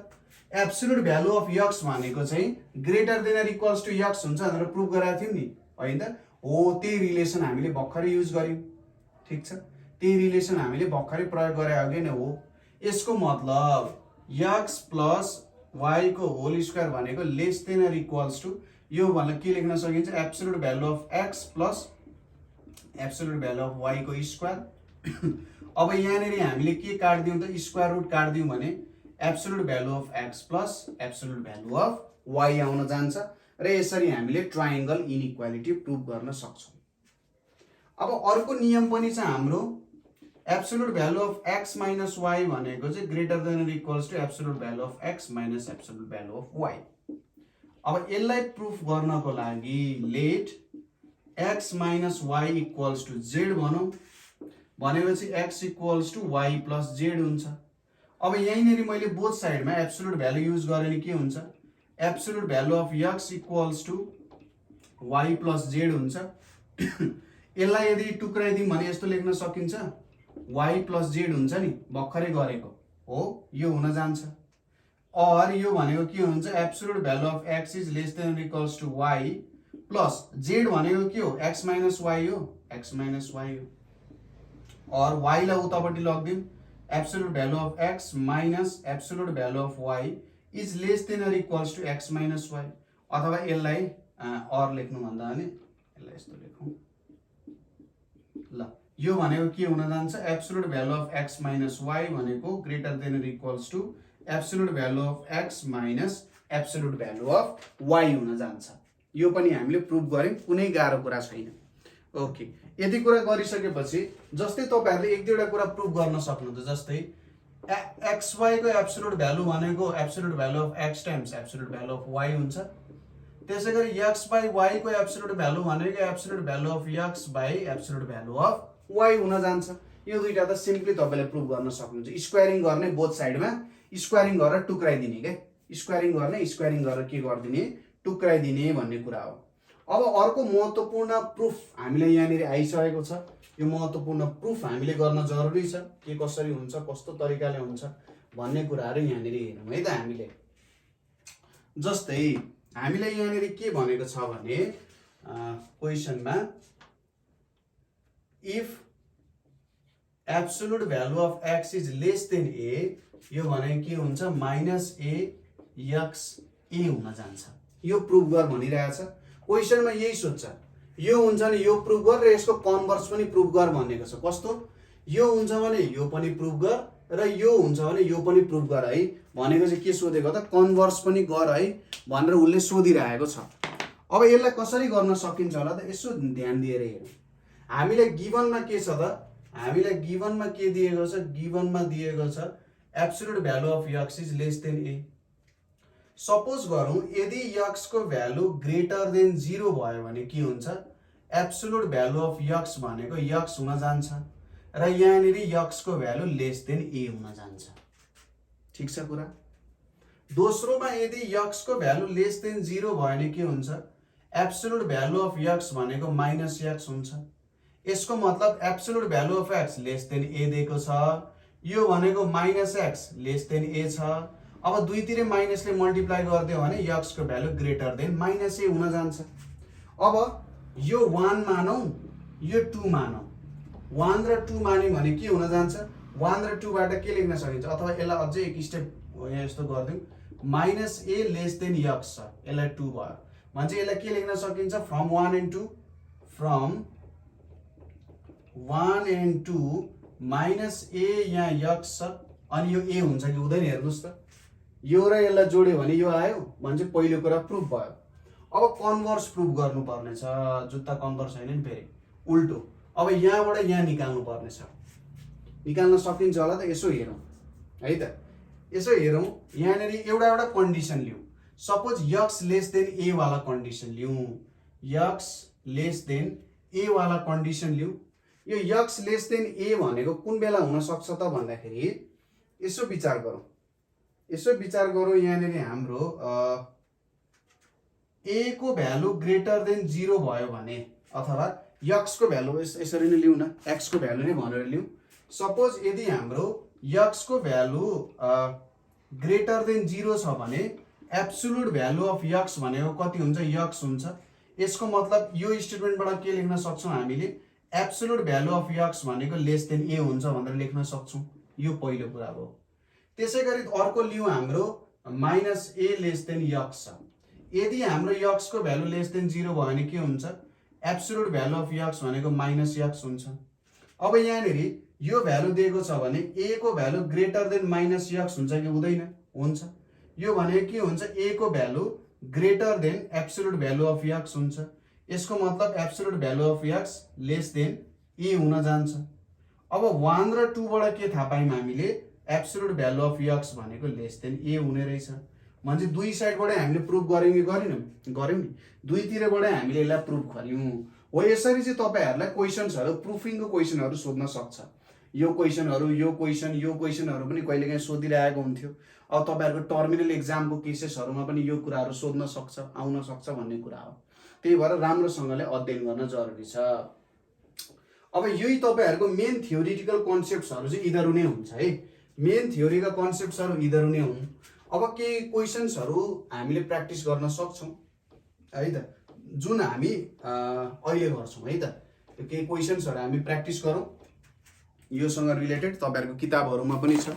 एब्सोल्युट भ्यालु अफ x भनेको चाहिँ greater than or equals to x हुन्छ भनेर प्रुभ गराएको थियौँ नि, होइन त? हो, त्यही रिलेसन हामीले भर्खरै युज गर्यौँ। ठिक छ, त्यही रिलेसन हामीले भर्खरै प्रयोग गरे अघि नै हो। यसको मतलब x प्लस y को होल स्क्वायर भनेको less than or equals to, यो भनेर के लेख्न सकिन्छ, absolute value of x plus absolute value of y को स्क्वायर। अब यहाँनेरि हामीले के काट्दियौँ त, स्क्वायर रुट काट्दियौँ भने absolute value of x plus absolute value of y आउन जान्छ र यसरी हामीले ट्रायंगल इनइक्वालिटी प्रुभ गर्न सक्छौँ। अब अर्को नियम पनि छ हाम्रो, absolute value of x minus y भनेको चाहिँ greater than or equals to absolute value of x minus absolute value of y। अब यसलाई प्रुफ गर्नको लागि let x minus y equals to z भनौँ, भनेपछि x equals to y plus z हुन्छ। अब यहीँनेरि मैले बोथ साइडमा एब्सोल्युट भ्यालु युज गरेँ नि के हुन्छ, absolute value of x equals to y plus z हुन्छ। यसलाई यदि टुक्राइदिउँ भने यस्तो लेख्न सकिन्छ, y प्लस z हुन्छ नि, भर्खरै गरेको हो, यो हुन जान्छ। और यो भनेको के हुन्छ, absolute value of x is less than or equals to y plus z भनेको के हो, x माइनस y हो, x माइनस y हो। और y लाई उतापट्टि लगिदिउँ, absolute value of x minus absolute value of y is less than or equals to x minus y। अथवा यसलाई और लेख्नु भन्दा भने यसलाई यस्तो लेखौँ ल, यो भनेको के हुन जान्छ, absolute value of x minus y भनेको greater than or equals to absolute value of x minus absolute value of y हुन जान्छ। यो पनि हामीले प्रुभ गर्यौँ, कुनै गाह्रो कुरा छैन। ओके, यति कुरा गरिसकेपछि जस्तै तपाईहरुले एक दुईवटा कुरा प्रुभ गर्न सक्नुहुन्छ, जस्तै xy को एब्सोल्युट भ्यालु भनेको absolute value of x times absolute value of y हुन्छ। त्यसैगरी x बाइ y को एब्सोल्युट भ्यालु भनेको absolute value of x by absolute value of y हुन जान्छ। यो दुईटा त सिम्पली तपाईले प्रुभ गर्न सक्नुहुन्छ। स्क्वायरिङ गर्ने बोथ साइडमा स्क्वायरिङ गरेर टुक्राइदिने के, स्क्वायरिङ गर्ने स्क्वायरिङ गरेर के गर्दिने, टुक्राइदिने भन्ने कुरा हो। अब अर्को महत्त्वपूर्ण प्रुफ हामीलाई यहाँनिर आइसकेको छ। यो महत्त्वपूर्ण प्रुफ हामीले गर्न जरुरी छ, के कसरी हुन्छ, कस्तो तरिकाले हुन्छ भन्ने कुराहरु यहाँनिर हेरौँ है त हामीले। जस्तै हामीलाई यहाँनिर के भनेको छ भने क्वेशनमा if absolute value of x is less than a, यो भने के हुन्छ, माइनस a x a हुन जान्छ। यो प्रुफ गर भनिरहेछ क्वेशनमा, यही सोध्छ। यो हुन्छ नि यो प्रुफ गर र यसको कन्भर्स पनि प्रुफ गर भनेको छ। कस्तो, यो हुन्छ भने यो पनि प्रुफ गर र यो हुन्छ भने यो पनि प्रुफ गर है भनेको चाहिँ के सोधेको त, कन्भर्स पनि गर है भनेर उले सोधिरहेको छ। अब यसलाई कसरी गर्न सकिन्छ होला त, यसो ध्यान दिएर हेरौँ। हामीलाई गिभनमा के छ त, हामीलाई गिभनमा के दिएको छ, गिभनमा दिएको छ absolute value of x is less than a। Suppose गरौँ यदि x को भ्यालु ग्रेटर देन 0 भयो भने के हुन्छ, एब्सोल्युट भ्यालु अफ x भनेको x हुन जान्छ र यहाँनिर x को भ्यालु लेस देन a हुन जान्छ। ठीक छ कुरा। दोस्रोमा यदि x को भ्यालु लेस देन 0 भयो भने के हुन्छ, एब्सोल्युट भ्यालु अफ x भनेको माइनस x हुन्छ। यसको मतलब absolute value of x less than a दिएको छ, यो भनेको minus x less than a छ। अब दुईतिरै माइनसले मल्टिप्लाई गरिदियो भने x को value greater then minus a हुन जान्छ। अब यो 1 मानौं, यो 2 मानौं। 1 र 2 मान्यौं भने के हुन जान्छ, 1 र 2 बाट के लेख्न सकिन्छ, अथवा यसलाई अझै एक स्टेप यहाँ यस्तो गर्दिउँ, minus a less than x छ, यसलाई 2 भयो भने चाहिँ यसलाई के लेख्न सकिन्छ, from 1 and 2, from 1 and 2 minus a यहाँ x छ अनि यो a हुन्छ कि हुँदैन हेर्नुस् त। यो र यसलाई जोड्यो भने यो आयो भने चाहिँ पहिलो कुरा प्रुफ भयो। अब कन्भर्स प्रुफ गर्नुपर्ने छ, जुत्ता कन्भर्स हैन नि फेरि, उल्टो। अब यहाँबाट यहाँ निकाल्नु पर्ने छ, निकाल्न सकिन्छ होला त? यसो हेरौँ है त, यसो हेरौँ। यहाँनिर एउटा कन्डिसन लिउँ। सपोज यक्स लेस देन ए वाला कन्डिसन लिउँ, यक्स लेस देन ए वाला कन्डिसन लिउँ। यो यक्स लेस देन ए भनेको कुन बेला हुन सक्छ त भन्दाखेरि यसो विचार गरौँ, यसो विचार गरौँ। यहाँनिर हाम्रो ए को भ्यालु ग्रेटर देन 0 भयो भने, अथवा यक्स को भ्यालु यसरी नै लिउँ न, एक्स को भ्यालु नै भनेर लिउँ। सपोज यदि हाम्रो यक्स को भ्यालु ग्रेटर देन 0 छ भने एब्सोल्युट भ्यालु अफ यक्स भनेको कति हुन्छ? यक्स हुन्छ। यसको मतलब यो स्टेटमेन्टबाट के लेख्न सक्छौँ हामीले? एब्सोल्युट भ्यालु अफ यक्स भनेको लेस देन ए हुन्छ भनेर लेख्न सक्छौँ। यो पहिलो कुरा हो। त्यसै गरी अर्को लिउँ हाम्रो माइनस ए लेस देन यक्स छ। यदि हाम्रो यक्स को भ्यालु लेस देन 0 भयो भने के हुन्छ? एब्सोल्युट भ्यालु अफ यक्स भनेको माइनस यक्स हुन्छ। अब यहाँनिर यो भ्यालु दिएको छ भने ए को value greater then minus x हुन्छ कि हुँदैन? हुन्छ। यो भनेको के हुन्छ? ए को value greater than absolute value of x हुन्छ। यसको मतलब absolute value of x less than a हुन जान्छ। अब 1 र 2 बाट के थाहा पायौँ हामीले? एब्सोल्युट भ्यालु अफ यक्स भनेको लेस देन ए हुने रहेछ। भने दुई साइडबाटै हामीले प्रुफ गर्यौँ कि गरेनौँ? गर्यौँ नि। दुईतिरबाटै हामीले यसलाई प्रुफ गर्यौँ। हो यसरी चाहिँ तपाईहरुलाई क्वेशन्सहरु, प्रुफिङको क्वेशनहरु सोध्न सक्छ। यो क्वेशनहरु पनि कहिलेकाहीँ सोधिरहेको हुन्थ्यो। अब तपाईहरुको टर्मिनल एक्जामको केसेसहरुमा पनि यो कुराहरु सोध्न सक्छ, आउन सक्छ भन्ने कुरा हो। त्यही भएर राम्रोसँगले अध्ययन गर्न जरुरी छ। अब यही तपाईहरुको मेन थ्योरिटिकल कन्सेप्ट्सहरु चाहिँ यिनीहरु नै हुन्छ है। मेन थ्योरीका कन्सेप्ट्सहरु यिनीहरु नै हुन्। अब केही क्वेशन्सहरु हामीले प्र्याक्टिस गर्न सक्छौं है त, जुन हामी अहिले गर्छौं है त। त्यो केही क्वेशन्सहरु हामी प्र्याक्टिस गरौँ। योसँग रिलेटेड तपाईहरुको किताबहरुमा पनि छ।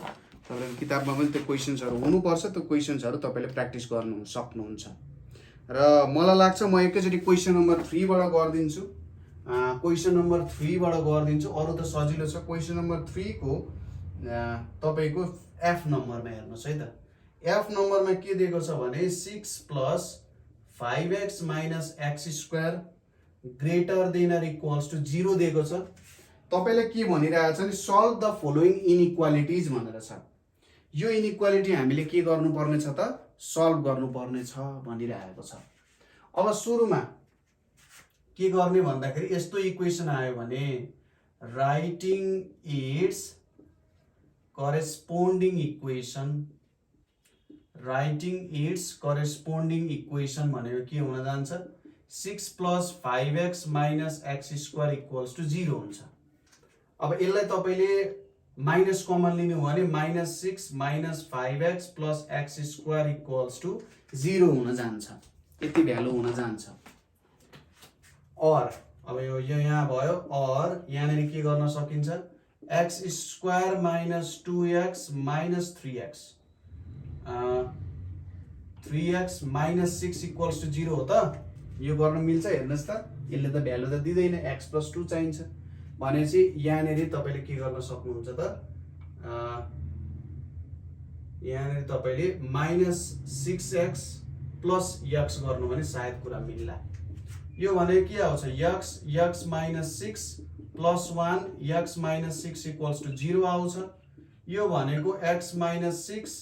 तपाईहरुको किताबमा पनि त्यो क्वेशन्सहरु हुनुपर्छ। त्यो क्वेशन्सहरु तपाईले प्र्याक्टिस गर्नु सक्नुहुन्छ। र मलाई लाग्छ म एकैचोटी क्वेशन नम्बर 3 बाट गर्दिन्छु। क्वेशन नम्बर 3 बाट गर्दिन्छु। अरु त सजिलो छ। क्वेशन नम्बर 3 को तपाईको एफ नम्बरमा हेर्नुस् है त। एफ नम्बरमा के दिएको छ भने 6 plus 5x minus x square greater than or equals to 0 दिएको छ। तपाईले के भनिरहेछ नि, सल्भ द फलोइङ इनइक्वालिटीज भनेर छ। यो इनइक्वालिटी हामीले के गर्नुपर्ने छ त? सल्भ गर्नुपर्ने छ भनिरहेको छ। अब सुरुमा के गर्ने भन्दाखेरि यस्तो इक्वेसन आयो भने writing its corresponding equation, writing its corresponding equation भनेको के हुन जान्छ? 6 plus 5x minus x square equals to 0 हुन्छ। अब यसलाई तपाईले माइनस कमन लिनु हो भने minus 6 minus 5x plus x square equals to 0 हुन जान्छ। यति भ्यालु हुन जान्छ। और अब यो यहाँ भयो। और यहाँनिर के गर्न सकिन्छ? x square minus 2x minus 3x 3x minus 6 equals to 0 हो त? यो गर्न मिल्छ? हेर्नुस् त, यसले त भ्यालु त दिँदैन। x प्लस 2 चाहिन्छ भनेपछि यहाँनिर तपाईले के गर्न सक्नुहुन्छ त? यहाँनिर तपाईले माइनस 6x प्लस x गर्नु भने सायद कुरा मिल्ला। यो भनेको के आउँछ? x minus 6 plus 1 x minus 6 equals to 0 आउँछ। यो भनेको x minus 6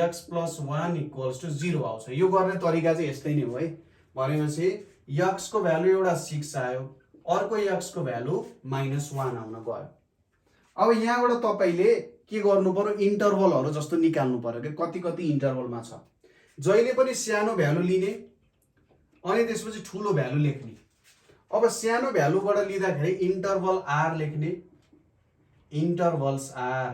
x plus 1 equals to 0 आउँछ। यो गर्ने तरिका चाहिँ यस्तै नै हो है। भनेपछि x को भ्यालु एउटा 6 आयो, अर्को x को भ्यालु माइनस 1 आउन गयो। अब यहाँबाट तपाईले के गर्नु पर्यो? इन्टरभलहरु जस्तो निकाल्नु पर्यो के कति कति इन्टरभलमा छ। जहिले पनि सानो भ्यालु लिने अनि त्यसपछि ठूलो भ्यालु लेख्ने। अब सानो भ्यालुबाट लिँदाखेरि इन्टरभल r लेख्ने, इन्टरभल्स r।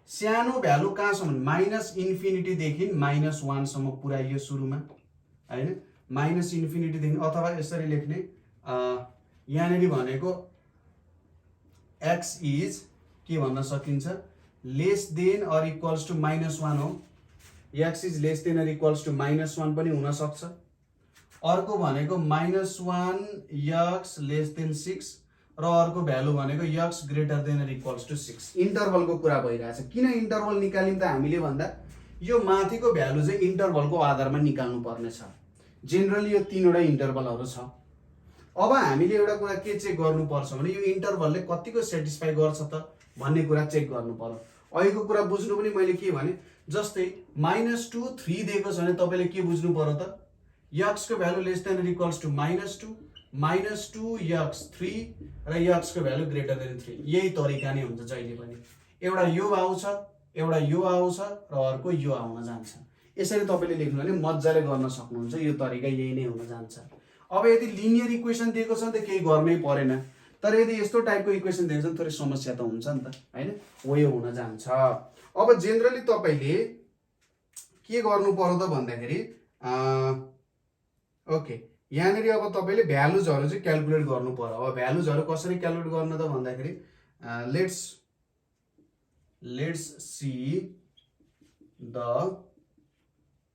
सानो भ्यालु कहाँसम्म? माइनस इन्फिनिटी देखि माइनस 1 सम्म पुर्याइयो सुरुमा हैन। माइनस इन्फिनिटी देखि अथवा यसरी लेख्ने, यहाँनिर भनेको x इज के भन्न सकिन्छ? Less than or equals to minus 1 हो। x is less than or equals to minus 1 पनि हुन सक्छ। अर्को भनेको माइनस 1 x लेस देन 6 र अर्को भ्यालु भनेको x greater than or equals to 6। इन्टरभलको कुरा भइरहेछ। किन इन्टरभल निकाल्यौं त हामीले भन्दा यो माथिको भ्यालु चाहिँ इन्टरभलको आधारमा निकाल्नु पर्ने छ। जेनरली यो 3 वटा इन्टरभलहरु छ। अब हामीले एउटा कुरा के चेक गर्नुपर्छ भने यो इन्टरभलले कतिको सेटिस्फाई गर्छ त भन्ने कुरा चेक गर्नु पर्यो। अहिलेको कुरा बुझ्नु पनि मैले के भने जस्तै -2 3 दिएको छ भने तपाईँले के बुझ्नु पर्यो त x को value less than equals to -2 -2x3 र x को भ्यालु ग्रेटर देन 3। यही तरिका नै हुन्छ जहिले पनि। एउटा यो आउँछ, एउटा यो आउँछ र अर्को यो आउन जान्छ। यसरी तपाईँले लेख्नु भने मजाले गर्न सक्नुहुन्छ। यो तरिका यही नै हुन जान्छ। अब यदि लिनियर इक्वेसन दिएको छ भने त केही गर्नै परेन, तर यदि यस्तो टाइपको इक्वेसन दिएको छ भने थोरै समस्या त हुन्छ नि त, हैन? हो यो हुन जान्छ। अब जेनरली तपाईँले के गर्नु पर्यो त भन्दाखेरि ओके, यहाँनिर अब तपाईँले भ्यालुजहरू चाहिँ क्याल्कुलेट गर्नु पर्यो। अब भ्यालुजहरू कसरी क्याल्कुलेट गर्नु त भन्दाखेरि let's see the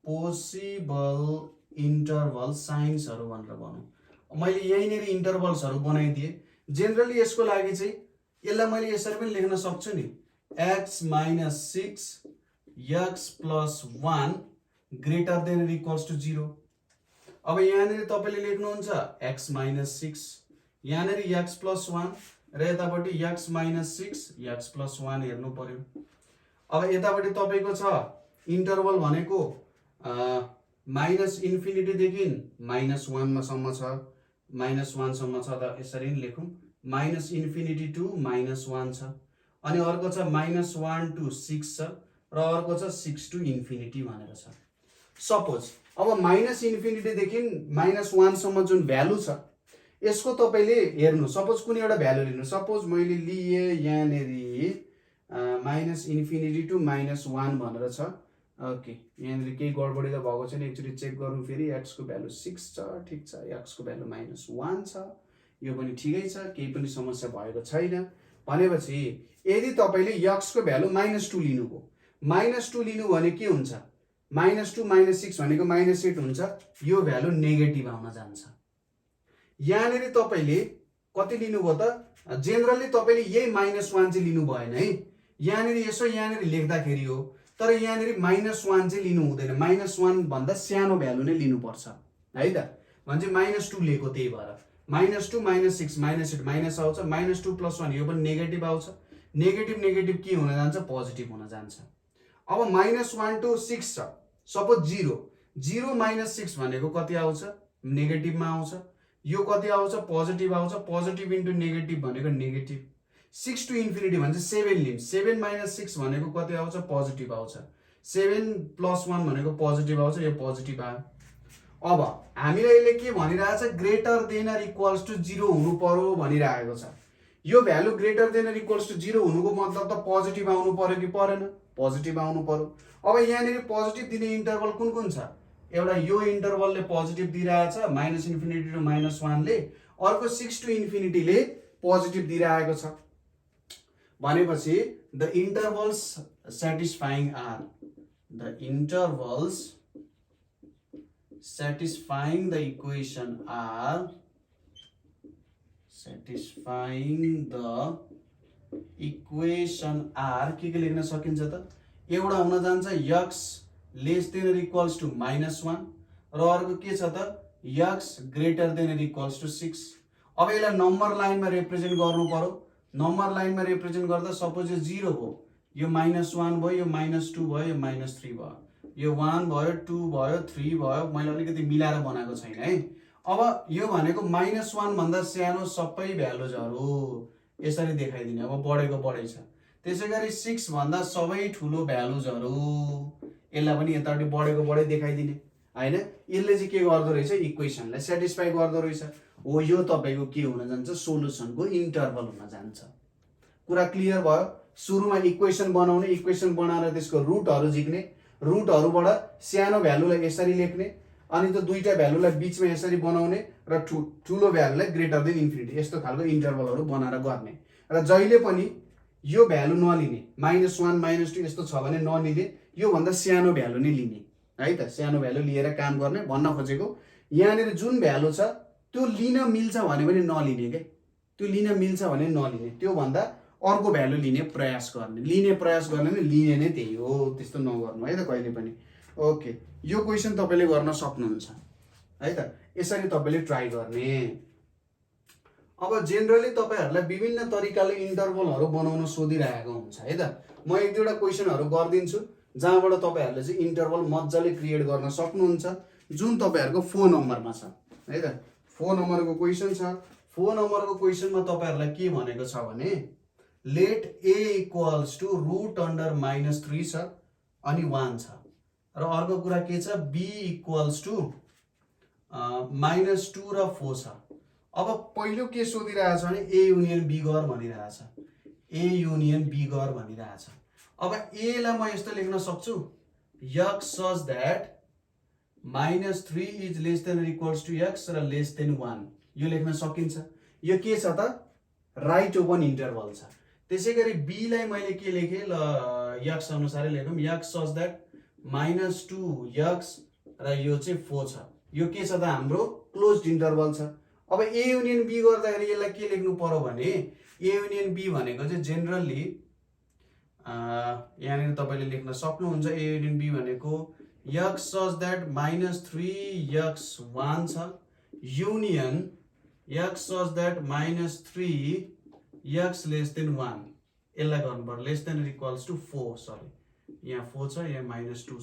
possible interval साइन्सहरू भनेर भनौँ। मैले यहीँनिर इन्टरभल्सहरू बनाइदिएँ। जेनरली यसको लागि चाहिँ यसलाई मैले यसरी पनि लेख्न सक्छु नि, x - 6 x + 1 greater than equals to 0। अब यहाँनिर तपाईँले लेख्नुहुन्छ x - 6, यहाँनिर x + 1 र यतापट्टि x - 6 x + 1 हेर्नु पर्यो। अब यतापट्टि तपाईँको छ इन्टरभल भनेको -∞ देखि -1 सम्म छ, -1 सम्म छ त यसरी नै लेखौँ, -∞ टु -1 छ। अनि अर्को छ -1 टु 6 छ र अर्को छ 6 टु इन्फिनिटी भनेर छ। सपोज अब -∞ देखि -1 सम्म जुन भ्यालु छ यसको तपाईँले हेर्नु, सपोज कुनै एउटा भ्यालु लिनु। सपोज मैले लिएँ यहाँनिर -∞ टु -1 भनेर छ। ओके, यहाँनिर केही गडबडी त भएको छैन, एकचोटि चेक गरौँ फेरि। x को भ्यालु 6 छ, ठिक छ, x को भ्यालु -1 छ, यो पनि ठिकै छ, केही पनि समस्या भएको छैन। भनेपछि यदि तपाईँले x को भ्यालु -2 लिनुभयो, -2 लिनु भने के हुन्छ, -2 - 6 भनेको -8 हुन्छ, यो भ्यालु नेगेटिभ आउन जान्छ। यहाँनिर तपाईँले कति लिनुभयो त, जेनरली तपाईँले यही -1 चाहिँ लिनु भएन है। यहाँनिर यसो यहाँनिर लेख्दाखेरि हो, तर यहाँनिर -1 चाहिँ लिनु हुँदैन। -1 भन्दा सानो भ्यालु नै लिनुपर्छ है त। भने चाहिँ -2 लिएको, त्यही भएर -2 - 6 -8 माइनस आउँछ, -2 + 1 यो पनि नेगेटिभ आउँछ। नेगेटिभ के हुन जान्छ, पोजिटिभ हुन जान्छ। अब -1 टु 6 छ, सपोज 0 - 6 भनेको कति आउँछ, नेगेटिभमा आउँछ। यो कति आउँछ, पोजिटिभ आउँछ। पोजिटिभ इन्टु नेगेटिभ भनेको नेगेटिभ। 6 टु इन्फिनिटी भन्छ 7 लिम, 7 - 6 भनेको कति आउँछ, पोजिटिभ आउँछ। 7 + 1 भनेको पोजिटिभ आउँछ, यो पोजिटिभ आयो। अब हामीलाई यसले के भनिरहेछ, greater than or equals to 0 हुनु पर्यो भनिरहेको छ। यो value greater than or equals to 0 हुनुको मतलब त पोजिटिभ आउनु पर्यो कि परेन, पोजिटिभ आउनु पर्यो। अब यहाँनिर पोजिटिभ दिने इन्टरभल कुन कुन छ, एउटा यो इन्टरभलले पोजिटिभ दिइरहेछ -∞ टु -1 ले, अर्को 6 टु इन्फिनिटी ले पोजिटिभ दिइरहेको छ। भनेपछि the इन्टरभल्स satisfying are, the intervals satisfying the equation are, satisfying the equation are के लेख्न सकिन्छ त, एउटा हुन जान्छ x less than equals to -1 र अर्को के छ त, x greater than equals to 6। अब यसलाई नम्बर लाइनमा रिप्रेजेन्ट गर्नु पर्यो। नम्बर लाइनमा रिप्रेजेन्ट गर्दा सपोज यो 0 हो, यो -1 भयो, यो -2 भयो, यो -3 भयो, यो 1 भयो, 2 भयो, 3 भयो। मैले अलिकति मिलाएर बनाएको छैन है। अब यो भनेको -1 भन्दा सानो सबै भ्यालुजहरू यसरी देखाइदिने। अब बढेको बढै छ। त्यसैगरी 6 भन्दा सबै ठुलो भ्यालुजहरू यसलाई पनि यतापट्टि बढेको बढै देखाइदिने हैन। यसले चाहिँ के गर्दो रहेछ, इक्वेसनलाई सेटिस्फाई गर्दो रहेछ। हो, यो तपाईको के हुन जान्छ, सोलुसनको इन्टरभल हुन जान्छ। कुरा क्लियर भयो। सुरुमा इक्वेसन बनाउने, इक्वेसन बनाएर त्यसको रुटहरू झिक्ने, रुटहरूबाट सानो भ्यालुलाई यसरी लेख्ने, अनि त दुईटा भ्यालुलाई बीचमा यसरी बनाउने र ठुलो भ्यालुलाई ग्रेटर देन इन्फिनिटी, यस्तो खालको इन्टरभलहरू बनाएर गर्ने। र जहिले पनि यो भ्यालु नलिने, -1 -2 यस्तो छ भने नलिने, यो भन्दा सानो भ्यालु नै लिने है त। सानो भ्यालु लिएर काम गर्ने भन्न खोजेको। यहाँनिर जुन भ्यालु छ त्यो लिन मिल्छ भने पनि नलिने के, त्यो लिन मिल्छ भने नलिने, त्यो भन्दा अर्को भ्यालु लिने प्रयास गर्ने। लिने प्रयास गर्ने नि लिने नै त्यही हो, त्यस्तो नगर्नु है त कहिले पनि। ओके, यो क्वेसन तपाईले गर्न सक्नुहुन्छ है त। यसरी तपाईले ट्राई गर्ने। अब जेनरली तपाईहरुलाई विभिन्न तरिकाले इन्टरभलहरु बनाउन सोधिरहेको हुन्छ है त। म एक दुईवटा क्वेशनहरु गर्दिन्छु जहाँबाट तपाईहरुले चाहिँ इन्टरभल मज्जाले क्रिएट गर्न सक्नुहुन्छ, जुन तपाईहरुको फोन नम्बरमा छ है त। फोन नम्बरको क्वेशन छ। फोन नम्बरको क्वेशनमा तपाईहरुलाई के भनेको छ भने let a equals to root under -3 छ अनि 1 छ र अर्को कुरा के छ b इक्वल्स टु -2 र 4 छ। अब पहिलो के सोधिरहेछ भने a युनियन b गर भनिरहेछ। a युनियन b गर भनिरहेछ। अब a लाई म यस्तो लेख्न सक्छु x such that -3 is less than equals to x र लेस देन 1 यो लेख्न सकिन्छ। यो के छ त राइट ओपन इन्टरभल छ। त्यसैगरी b लाई मैले के लेखे ल x अनुसारै लेखौं x such that -2x र यो चाहिँ 4 छ। यो के छ त हाम्रो क्लोज्ड इन्टरभल छ। अब a युनियन b गर्दाखेरि यसलाई के लेख्नु पर्यो भने a युनियन b भनेको चाहिँ जेनरली यहाँनिर तपाईले लेख्न सक्नुहुन्छ a युनियन b भनेको x such that -3x1 छ union x such that -3x less than 1 यसलाई गर्नु पर्यो less than equals to 4 sorry यहाँ 4 छ यहाँ -2 छ।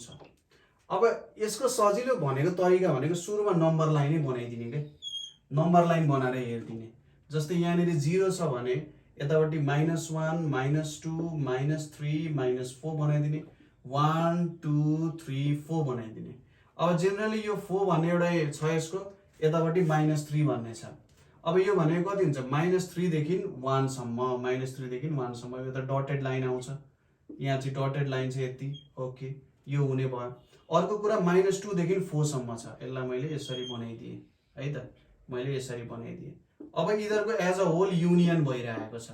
अब यसको सजिलो भनेको तरिका भनेको सुरुमा नम्बर लाइनै बनाइदिने के नम्बर लाइन बनाएर हेर्दिने। जस्तै यहाँनिर 0 छ भने यतापट्टि -1 -2 -3 -4 बनाइदिने 1 2 3 4 बनाइदिने। अब जेनरली यो 4 भन्ने एउटा छ यसको यतापट्टि -3 भन्ने छ। अब यो भनेको कति हुन्छ -3 देखि 1 सम्म -3 देखि 1 सम्म यो त डटेड लाइन आउँछ। यहाँ चाहिँ डटेड लाइन चाहिँ यति ओके यो हुने भयो। अर्को कुरा -2 देखि 4 सम्म छ यसलाई मैले यसरी बनाइदिए है त मैले यसरी बनाइदिए। अब इधरको एज अ होल युनियन भइरहेको छ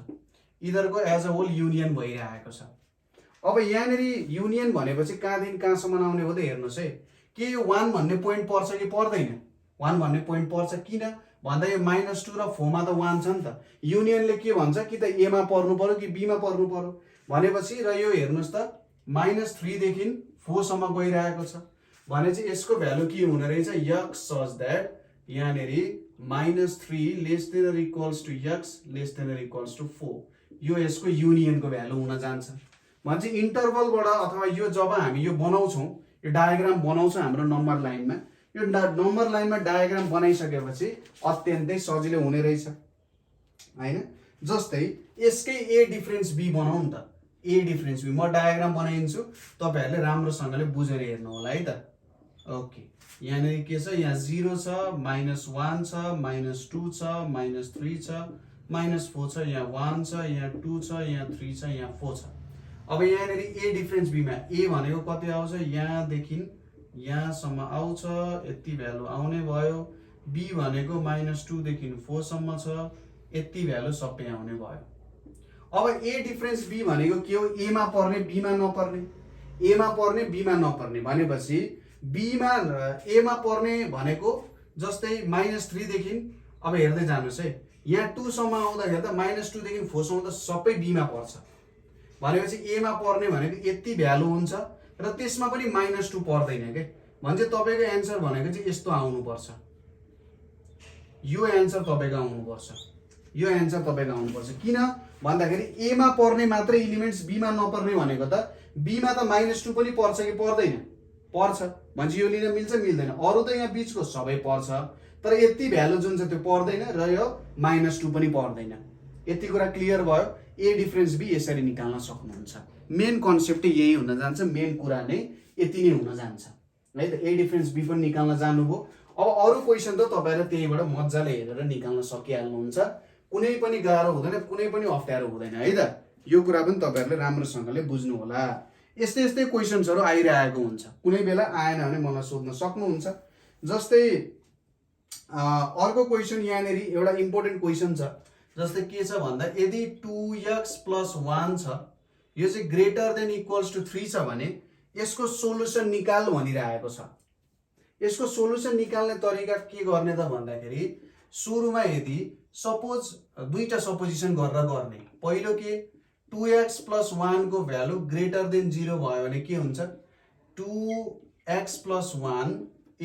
इधरको एज अ होल युनियन भइरहेको छ। अब यहाँनिर युनियन भनेपछि कहाँदेखि कहाँसम्म आउने हो त हेर्नुस् है। के यो 1 भन्ने पोइन्ट पर्छ कि पर्दैन 1 भन्ने पोइन्ट पर्छ किन भन्दा यो -2 र 4 मा त 1 छ नि त। युनियनले के भन्छ कि त a मा पर्नु पर्यो कि b मा पर्नु पर्यो भनेपछि र यो हेर्नुस् त -3 देखि 4 सम्म गइरहेको छ भने चाहिँ यसको भ्यालु के हुने रहेछ x such that यहाँनिर -3 लेस देन र equals to x less than र इक्वल्स टु 4 यो यसको युनियनको भ्यालु हुन जान्छ। भन्छ इन्टरभलबाट अथवा यो जब हामी यो बनाउँछौं यो डायग्राम बनाउँछौं हाम्रो नम्बर लाइनमा यो नम्बर लाइनमा डायग्राम बनाइसकेपछि अत्यन्तै सजिलो हुने रहेछ हैन। जस्तै यसकै a डिफरेन्स b बनाउँ नि त a डिफरेन्स b म डायग्राम बनाइदिन्छु तपाईहरुले राम्रोसँगले बुझेर हेर्नु होला है त। ओके यहाँनिर के छ यहाँ 0 छ -1 छ -2 छ -3 छ -4 छ यहाँ 1 छ यहाँ 2 छ यहाँ 3 छ यहाँ 4 छ। अब यहाँनिर a डिफरेन्स b मा a भनेको कति आउँछ यहाँदेखि यहाँसम्म आउँछ यति भ्यालु आउने भयो। b भनेको -2 देखि 4 सम्म छ यति भ्यालु सबै आउने भयो। अब a डिफरेन्स b भनेको के हो a मा पर्ने b मा नपर्ने a मा पर्ने b मा नपर्ने भनेपछि b मा a मा पर्ने भनेको जस्तै -3 देखि अब हेर्दै जानुस् है यहाँ 2 सम्म आउँदाखेरि त -2 देखि 4 सम्म त सबै b मा पर्छ भनेपछि a मा पर्ने भनेको यति भ्यालु हुन्छ र त्यसमा पनि -2 पर्दैन के भन्छ। तपाईको एन्सर भनेको चाहिँ यस्तो आउनु पर्छ यो एन्सर तपाईको आउनु पर्छ यो एन्सर तपाईको आउनु पर्छ किन भन्दाखेरि a मा पर्ने मात्र एलिमेन्ट्स b मा नपर्ने भनेको त b मा त -2 पनि पर्छ कि पर्दैन पर्छ भन्छ। यो लिन मिल्छ मिल्दैन अरु त यहाँ बीचको सबै पर्छ तर यति भ्यालु जुन छ त्यो पर्दैन र यो -2 पनि पर्दैन। यति कुरा क्लियर भयो। a डिफरेन्स b यसरी निकाल्न सक्नुहुन्छ। मेन कन्सेप्ट यही हुन जान्छ मेन कुरा नै यति नै हुन जान्छ है त। a डिफरेन्स b पनि निकाल्न जानुभयो। अब अरु क्वेशन त तपाईहरुले त्यहीबाट मज्जाले हेरेर निकाल्न सकिहाल्नुहुन्छ कुनै पनि गाह्रो हुँदैन कुनै पनि अप्ठ्यारो हुँदैन है त। यो कुरा पनि तपाईहरुले राम्रोसँगले बुझ्नु होला। यस्तै यस्तै क्वेशन्सहरु आइरहेको हुन्छ कुनै बेला आएन भने मलाई सोध्न सक्नुहुन्छ। जस्तै अर्को क्वेशन यहाँनिर एउटा इम्पोर्टेन्ट क्वेशन छ जस्तै के छ भन्दा यदि 2x + 1 छ यो चाहिँ ग्रेटर देन इक्वल्स टु 3 छ भने यसको सोलुसन निकाल भनिरहेको छ। यसको सोलुसन निकाल्ने तरिका के गर्ने त भन्दाखेरि सुरुमा यदि सपोज दुईटा सपोजिसन गरेर गर्ने पहिलो के 2x + 1 को भ्यालु ग्रेटर देन 0 भयो भने के हुन्छ 2x + 1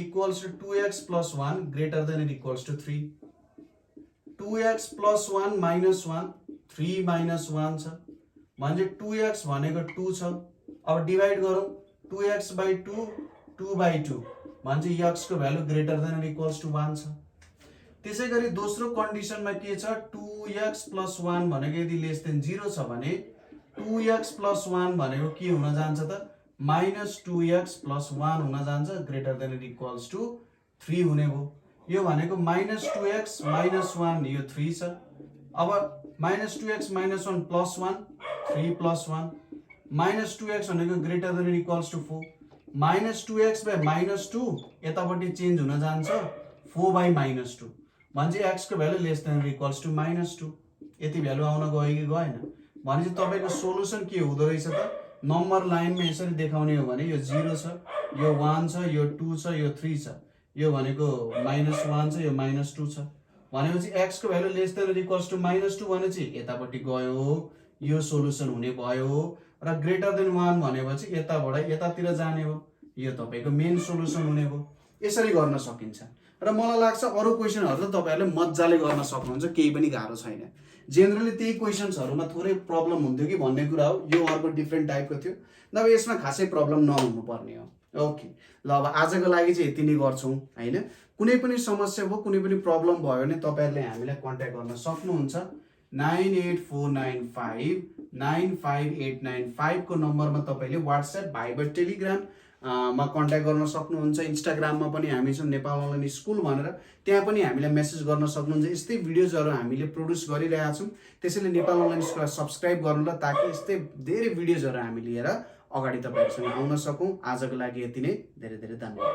equals to 2x + 1 greater than equals to 3 2x plus 1 minus 1 3 minus 1 छ भने 2x भनेको 2 छ। अब डिभाइड गरौँ 2x बाई 2 2 बाई 2 भने x को value greater than equals to 1 छ। त्यसै गरी दोस्रो कन्डिसनमा के छ 2x प्लस 1 भनेको यदि लेस देन 0 छ भने 2x प्लस 1 भनेको के हुन जान्छ त माइनस 2x प्लस 1 हुन जान्छ ग्रेटर देन इक्वल्स टु 3 हुने भयो। यो भनेको माइनस 2x माइनस 1 यो 3 छ। अब minus 2x minus 1 plus 1 3 plus 1 minus 2x भनेको greater than equals to 4 minus 2x by minus 2 यतापट्टि चेन्ज हुन जान्छ 4 बाई माइनस 2 भने x को value less than equals to minus 2 यति भ्यालु आउन गयो कि गएन भने तपाईको सोलुसन के हुँदो रहेछ त नम्बर लाइनमा यसरी देखाउने हो भने यो 0 छ यो 1 छ यो 2 छ यो 3 छ यो भनेको माइनस 1 छ यो माइनस 2 छ भनेपछि x को value less than equals to minus 2 भनेपछि यतापट्टि गयो यो सोलुसन हुने भयो र ग्रेटर देन 1 भनेपछि यताबाट यतातिर जाने हो यो तपाईको मेन सोलुसन हुने भयो। यसरी गर्न सकिन्छ र मलाई लाग्छ अरु क्वेशनहरु त तपाईहरुले मज्जाले गर्न सक्नुहुन्छ केही पनि गाह्रो छैन। जेनरली त्यही क्वेशन्सहरुमा थोरै प्रब्लम हुन्थ्यो कि भन्ने कुरा हो यो अर्को डिफरेन्ट टाइपको थियो नभए यसमा खासै प्रब्लम नहुनु पर्ने हो। ओके ल अब आजको लागि चाहिँ यति नै गर्छौं हैन। कुनै पनि समस्या भयो कुनै पनि प्रब्लम भयो भने तपाईहरुले हामीलाई कन्ट्याक्ट गर्न सक्नुहुन्छ 9849595895 को नम्बरमा तपाईले व्हाट्सएप भाइबर टेलिग्राम मा कन्ट्याक्ट गर्न सक्नुहुन्छ। इन्स्टाग्राममा पनि हामी छौं नेपाल अनलाइन स्कुल भनेर त्यहाँ पनि हामीलाई मेसेज गर्न सक्नुहुन्छ। यस्तै भिडियोजहरु हामीले प्रोड्युस गरिरहेका छौं त्यसैले नेपाल अनलाइन स्कुललाई सब्स्क्राइब गर्नुला ताकि यस्तै धेरै भिडियोजहरु हामी लिएर अगाडि तपाईहरुसँग आउन सकौं। आजको लागि यति नै धेरै धेरै धन्यवाद।